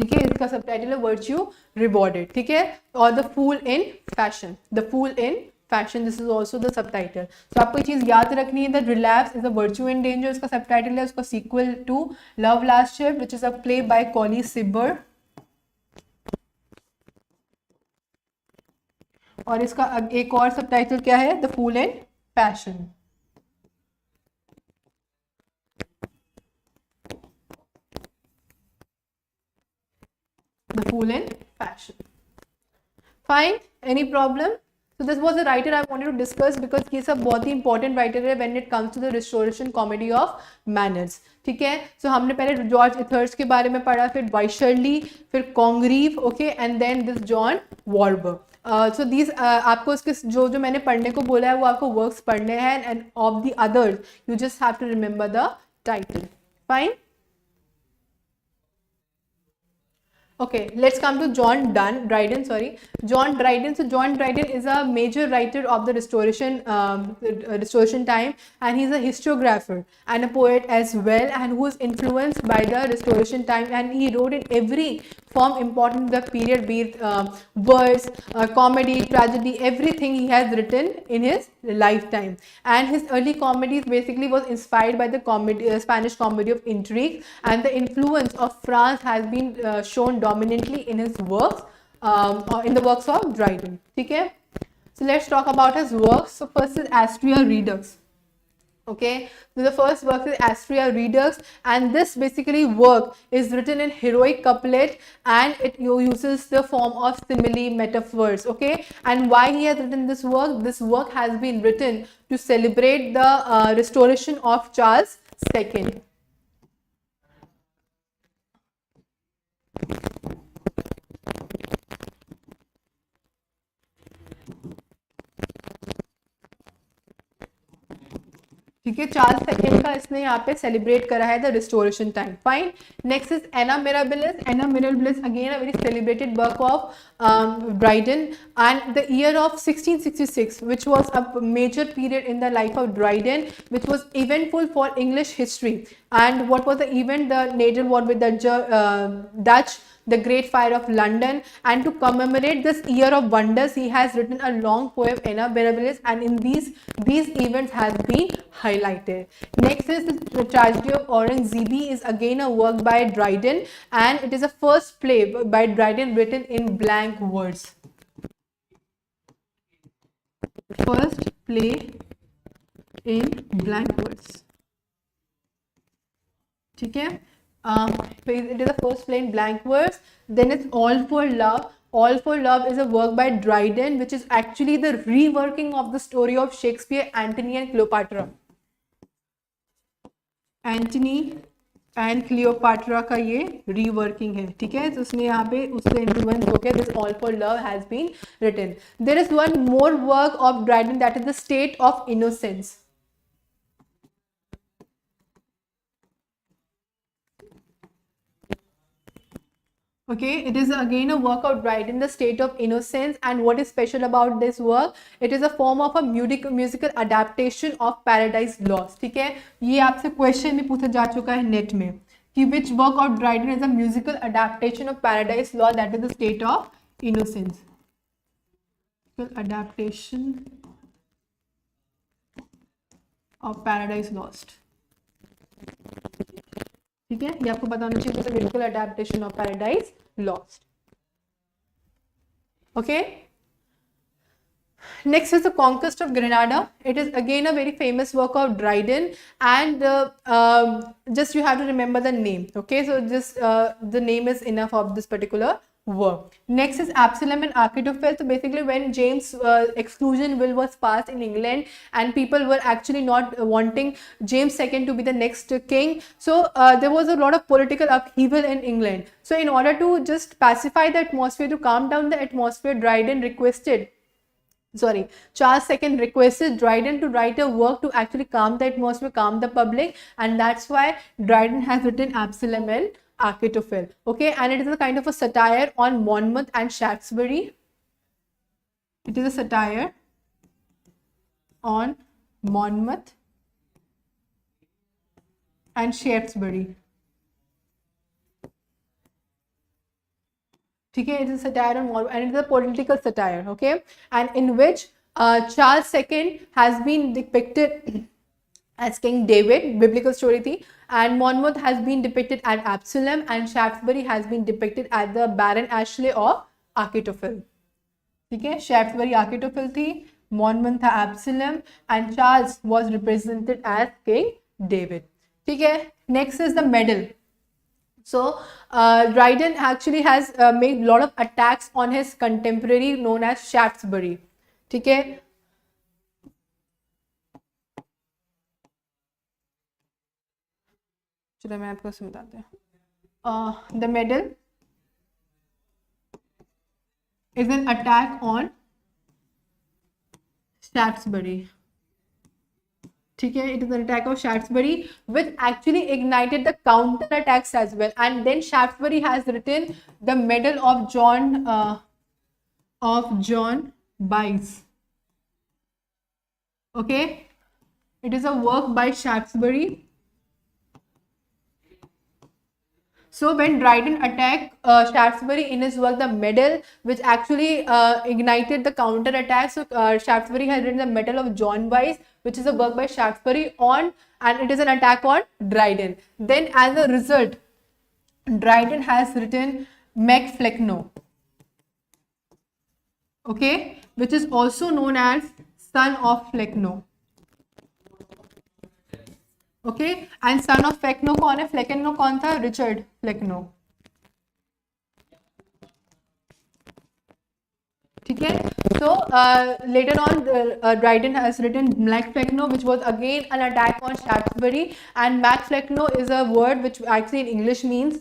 ठीक है, इसका subtitle है virtue rewarded. ठीक है, और the Fool in Fashion, the Fool in Fashion, this is also the subtitle. तो आपको ये चीज याद रखनी है, that Relapse is a Virtue in Danger, इसका सबटाइटल है, उसका sequel to Love Last Shift which is a play by Colley Cibber, और इसका एक और सबटाइटल क्या है? The Fool in Passion. The Fool in Fashion. Fine. Any problem? So this was the writer I wanted to discuss because ये सब बहुत ही important writer है when it comes to the restoration comedy of manners. ठीक है, so हमने पहले George ethers के बारे में पढ़ा, फिर वाइशरली, फिर Congreve, okay, and then this John Vanbrugh. So these आपको इसके जो मैंने पढ़ने को बोला है वो आपको वर्क्स पढ़ने हैं, and of the others you just have to remember the title. Fine. Okay, let's come to John Dryden. Sorry, John Dryden. So John Dryden is a major writer of the Restoration time, and he's a historiographer and a poet as well, and who is influenced by the Restoration time. And he wrote in every form important in the period, be it verse, comedy, tragedy, everything he has written in his lifetime. And his early comedies basically was inspired by the Spanish comedy of intrigue, and the influence of France has been shown dominantly in his works, in the works of Dryden. Okay, so let's talk about his works. So first is Astrea Redux. Okay, so the first work is Astrea Redux, and this basically work is written in heroic couplet, and it uses the form of simile metaphors. Okay, and why he has written this work? This work has been written to celebrate the restoration of Charles II. ठीक है, Charles second का इसने यहाँ पे celebrate करा है the restoration time. Fine. Next is Annus Mirabilis. Annus Mirabilis again a very celebrated work of Dryden, and the year of 1666, which was a major period in the life of Dryden, which was eventful for English history. And what was the event? The naval war with the Dutch, the Great Fire of London. And to commemorate this year of wonders, he has written a long poem, Enna Mirabilis, and in these events has been highlighted. Next is the Tragedy of Aurangzebe, is again a work by Dryden, and it is a first play by Dryden written in blank words. First play in blank words. ठीक है, it is the first play in blank words. Then it's All for Love. All for Love is a work by Dryden, which is actually the reworking of the story of Shakespeare, Antony and Cleopatra. Antony and Cleopatra का ये reworking है. ठीक है, तो उसने यहाँ पे उससे इन्फ्लुएंस होकर this all for love has been written. There is one more work of Dryden, that is the state of innocence. Okay, it is again a work of Dryden, the State of Innocence. And what is special about this work? It is a form of a musical adaptation of Paradise Lost. ठीक है, ये आपसे question भी पूछा जा चुका है net में कि which work of Dryden is a musical adaptation of Paradise Lost, that is the State of Innocence. Adaptation of Paradise Lost. ठीक है, ये आपको पता होना चाहिए, musical adaptation of paradise lost. Okay, next is the Conquest of Granada. It is again a very famous work of Dryden, and just you have to remember the name. Okay, so just the name is enough of this particular work. Next is Absalom and Achitophel. So basically when James exclusion bill was passed in England, and people were actually not wanting James II to be the next king, so there was a lot of political upheaval in England. So in order to just pacify the atmosphere, to calm down the atmosphere, Charles II requested Dryden to write a work to actually calm the atmosphere, calm the public, and that's why Dryden has written Absalom and Achitophel. Okay, and it is a kind of a satire on Monmouth and Shaftesbury. It is a satire on Monmouth and Shaftesbury. Okay, it is a satire on Marlborough, and it is a political satire. Okay, and in which Charles II has been depicted as King David, biblical story thi, and Monmouth has been depicted as Absalom, and Shaftesbury has been depicted as the Baron Ashley of Achitophel. Okay, Shaftesbury Achitophel thi, Monmouth था Absalom, and Charles was represented as King David. Okay, next is the medal. So Dryden actually has made a lot of attacks on his contemporary known as Shaftesbury. ठीक है, चलो मैं आपको समझाते हैं. The medal is an attack on Shaftesbury. ठीक है, it is an attack of Shaftesbury which actually ignited the counter attacks as well, and then Shaftesbury has written the Medal of John Byce. Okay, it is a work by Shaftesbury. So when Dryden attacked Shaftesbury in his work, the Medal, which actually ignited the counter attack. So Shaftesbury has written the Medal of John Byce, which is a work by Shaftesbury on, and it is an attack on Dryden. Then as a result, Dryden has written Mac Flecknoe, okay, which is also known as Son of Flecknoe. Okay, and son of Flecknoe कौन है? Flecknoe कौन था? Richard Flecknoe. ठीक है, so later on Dryden has written Mac Flecknoe, which was again an attack on Shaftesbury, and Mac Flecknoe is a word which actually in English means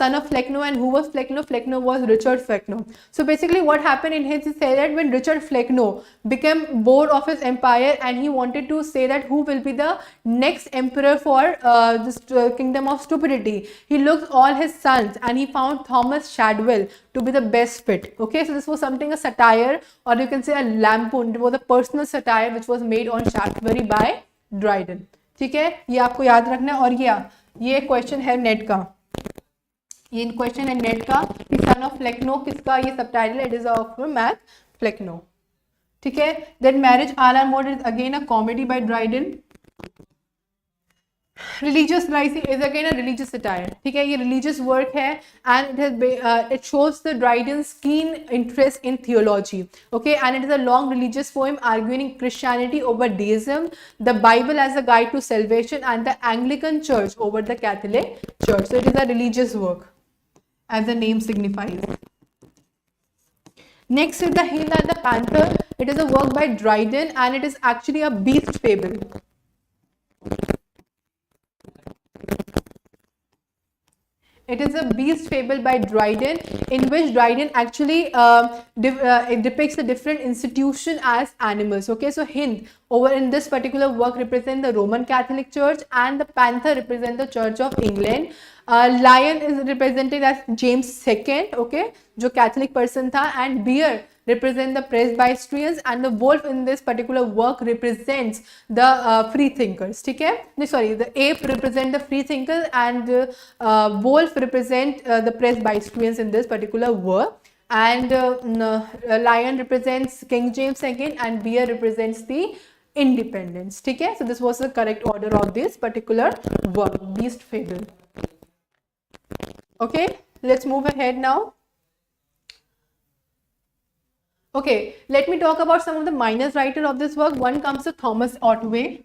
son of Flecknoe. And who was Flecknoe? Flecknoe was Richard Flecknoe. So basically what happened in his, he said that when Richard Flecknoe became bored of his empire and he wanted to say that who will be the next emperor for this kingdom of stupidity, he looked all his sons and he found Thomas Shadwell to be the best fit. Okay, so this was something, a satire, or you can say a lampoon. It was a personal satire which was made on Shaftesbury by Dryden. ठीक है, ये आपको याद रखना है. और ये question है नेट का, ये क्वेश्चन है नेट का कि सन ऑफ फ्लेक्नो किसका ये subtitle, it is of Mac Flecknoe. ठीक है, then marriage are mode is again a comedy by Dryden. Religious Lycee is again a religious satire. ठीक है, ये religious work है, and it shows the Dryden's keen interest in theology. Okay, and it is a long religious poem arguing Christianity over deism, the Bible as a guide to salvation, and the Anglican Church over the Catholic Church. So it is a religious work, as the name signifies. Next is The Hind and the Panther. It is a work by Dryden, and it is actually a beast fable. It is a beast fable by Dryden, in which Dryden actually depicts the different institutions as animals. Okay, so Hind over in this particular work represent the Roman Catholic Church, and the panther represent the Church of England. Lion is represented as James II, okay, जो Catholic person था, and bear represent the Presbyterians, and the wolf in this particular work represents the free thinkers. ठीक है, no, sorry, the ape represent the free thinkers, and wolf represent the Presbyterians in this particular work, and lion represents King James II, and bear represents the independence. ठीक है, so this was the correct order of this particular work, beast fable. Okay, let's move ahead now. Okay, let me talk about some of the minor writers of this work. One comes to Thomas Otway.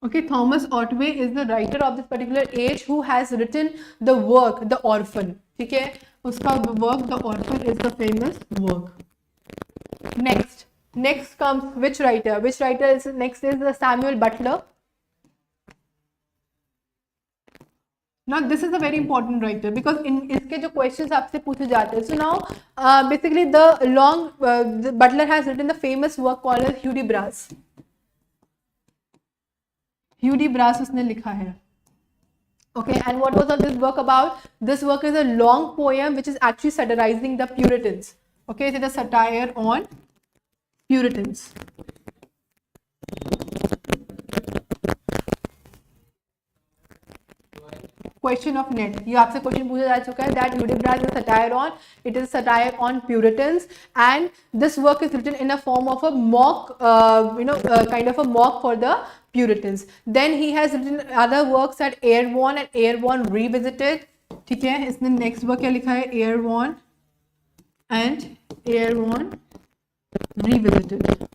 Okay, Thomas Otway is the writer of this particular age who has written the work The Orphan. ठीक है, उसका work The Orphan is the famous work. Next comes which writer? Which writer is next? Is the Samuel Butler. Now this is a very important writer because in इसके जो questions आपसे पूछे जाते हैं. So now basically the Butler has written the famous work called as Hudibras. Hudibras उसने लिखा है. Okay, and what was this work about? This work is a long poem which is actually satirizing the Puritans. Okay, it is a satire on Puritans. Question of net. ये आपसे question पूछा जा चुका है. That Hudibras is a satire on. It is a satire on Puritans, and this work is written in a form of a mock, kind of a mock for the Puritans. Then he has written other works at Airborne and Airborne Revisited. ठीक है, इसने next work क्या लिखा है? Airborne and Airborne Revisited.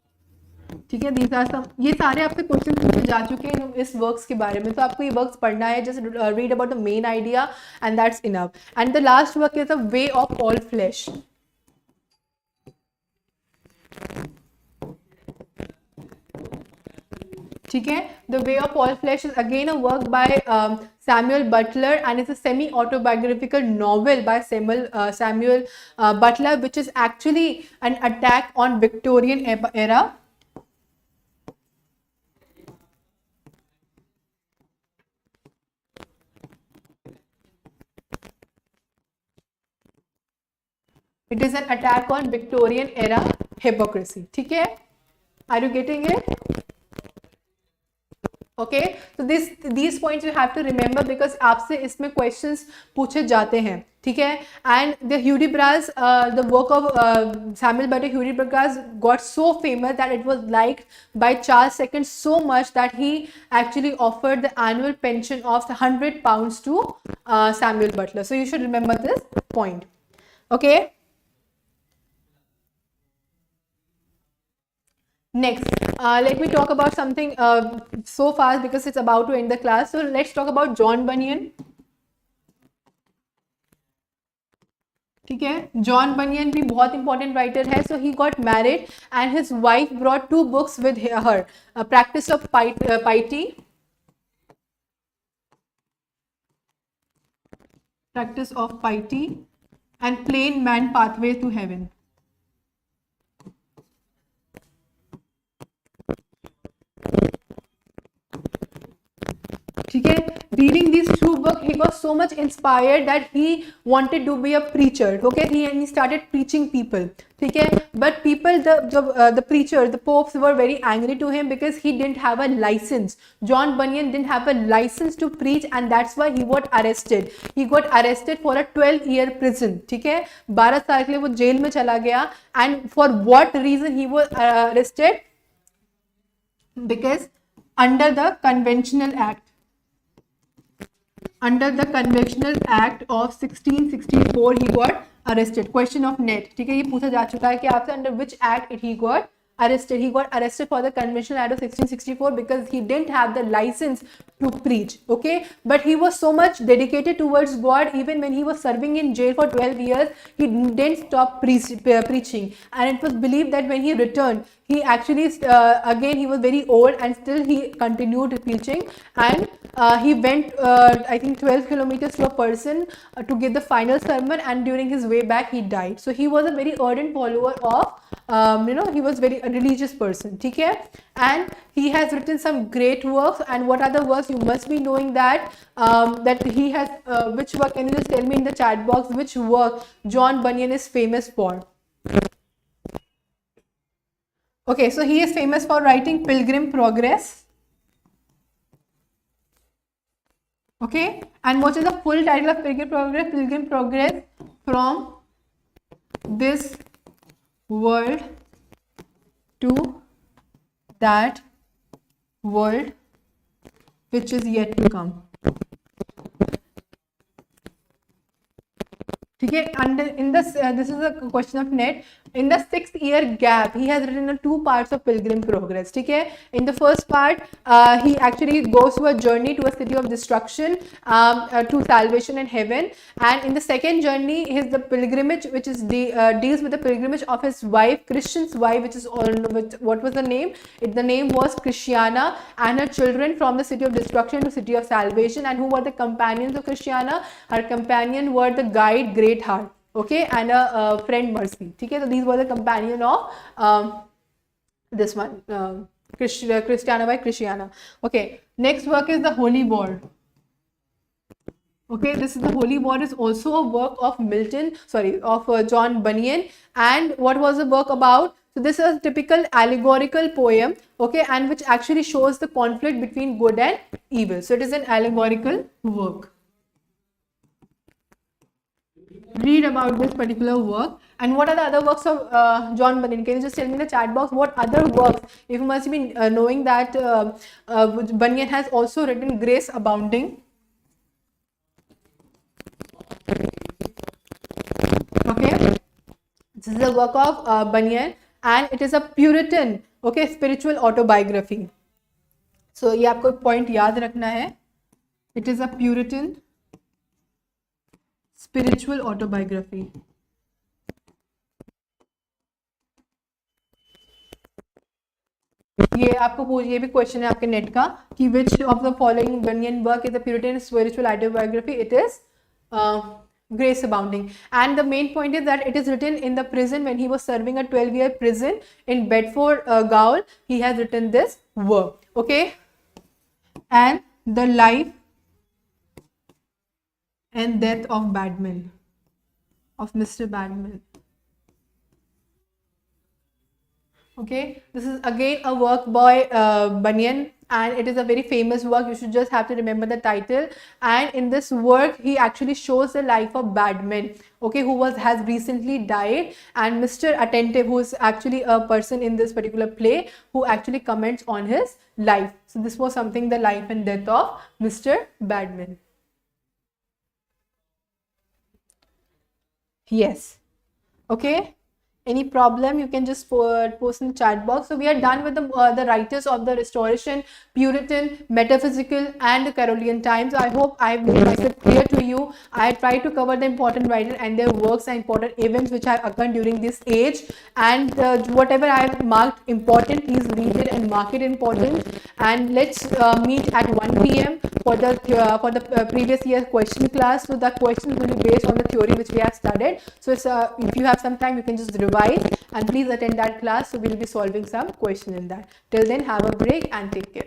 ठीक है, these are some, ये सारे आपसे क्वेश्चन पूछे जा चुके हैं इस वर्क्स के बारे में, तो आपको ये वर्क्स पढ़ना है, just read about the main idea and that's enough. And the last work is the way of all flesh. ठीक है, the way of all flesh is again a work by Samuel Butler, and it's a semi-autobiographical novel by Samuel Butler, which is actually an attack on Victorian era. It is an attack on Victorian era hypocrisy. ठीक है, are you getting it? Okay, so these points you have to remember because आपसे इसमें questions पूछे जाते हैं. ठीक है, and the Hudibras, the work of Samuel Butler Hudibras got so famous that it was liked by Charles II so much that he actually offered the annual pension of £100 to Samuel Butler. So you should remember this point. Okay. Next, let me talk about something so fast because it's about to end the class. So let's talk about John Bunyan. ठीक है, John Bunyan भी बहुत important writer है. So he got married and his wife brought 2 books with her, Practice of Piety. Practice of Piety and Plain Man Pathway to Heaven. ठीक है, reading these 2 books he got so much inspired that he wanted to be a preacher. Okay, he started preaching people. ठीक है, but people, the preacher, the popes were very angry to him because he didn't have a license. John Bunyan didn't have a license to preach, and that's why he got arrested. He got arrested for a 12-year prison. ठीक है, 12 साल के लिए वो jail में चला गया. And for what reason he was arrested? Because under the Conventional Act. Under the Conventional Act of 1664 he got arrested. Question of net. ठीक है, ये पूछा जा चुका है कि आपसे under which act he got arrested. He got arrested for the Conventional Act of 1664 because he didn't have the license to preach. Okay, but he was so much dedicated towards God. Even when he was serving in jail for 12 years, he didn't stop preaching. And it was believed that when he returned, he actually again he was very old and still he continued preaching, and he went I think 12 kilometers to a person to give the final sermon, and during his way back he died. So he was a very ardent follower of he was very a religious person. ठीक है, and he has written some great works. And what are the works? You must be knowing that that he has which work, can you just tell me in the chat box which work John Bunyan is famous for? Okay, so he is famous for writing Pilgrim Progress. Okay, and what is the full title of Pilgrim Progress? Pilgrim Progress from this world to that world which is yet to come. ठीक है, and in this this is a question of net. In the 6-year gap, he has written 2 parts of Pilgrim Progress. ठीक है, in the first part, he actually goes to a journey to a city of destruction, to salvation and heaven. And in the second journey, is the pilgrimage, which is deals with the pilgrimage of his wife, Christian's wife, which is what was the name? The name was Christiana, and her children from the city of destruction to city of salvation. And who were the companions of Christiana? Her companion were the guide Great Heart. Okay, and a friend Mercy. Okay, so these were the companion of this one, Christiana by Christiana. Okay, next work is the Holy War. Okay, this is the Holy War is also a work of Milton, of John Bunyan. And what was the work about? So this is a typical allegorical poem, okay, and which actually shows the conflict between good and evil. So it is an allegorical work. read about this particular work. And what are the other works of John Bunyan? Can you just tell me in the chat box what other works? If you must be knowing that Bunyan has also written Grace Abounding. Okay, this is the work of Bunyan, and it is a Puritan, okay, spiritual autobiography. So ये आपको point याद रखना है. It is a Puritan spiritual autobiography. ये भी question है आपके net का कि which of the following Bunyan work is a Puritan spiritual autobiography? It is Grace Abounding. And the main point is that it is written in the prison when he was serving a 12-year prison in Bedford Gaol. He has written this work. Okay, and the life and death of Badman, of Mr. Badman. Okay, this is again a work by Bunyan, and it is a very famous work. You should just have to remember the title. And in this work, he actually shows the life of Badman, okay, who has recently died, and Mr. Attentive, who is actually a person in this particular play, who actually comments on his life. So this was something, the life and death of Mr. Badman. Yes. Okay. Any problem, you can just post in the chat box. So we are done with the writers of the Restoration, Puritan, Metaphysical and the Carolean times. I hope I have made myself clear to you. I tried to cover the important writers and their works and important events which have occurred during this age. And whatever I have marked important, please read it and mark it important. And let's meet at 1 p.m. for the previous year question class. So the questions will be based on the theory which we have studied. So it's, if you have some time, you can just revise and please attend that class. So we'll be solving some question in that. Till then, have a break and take care.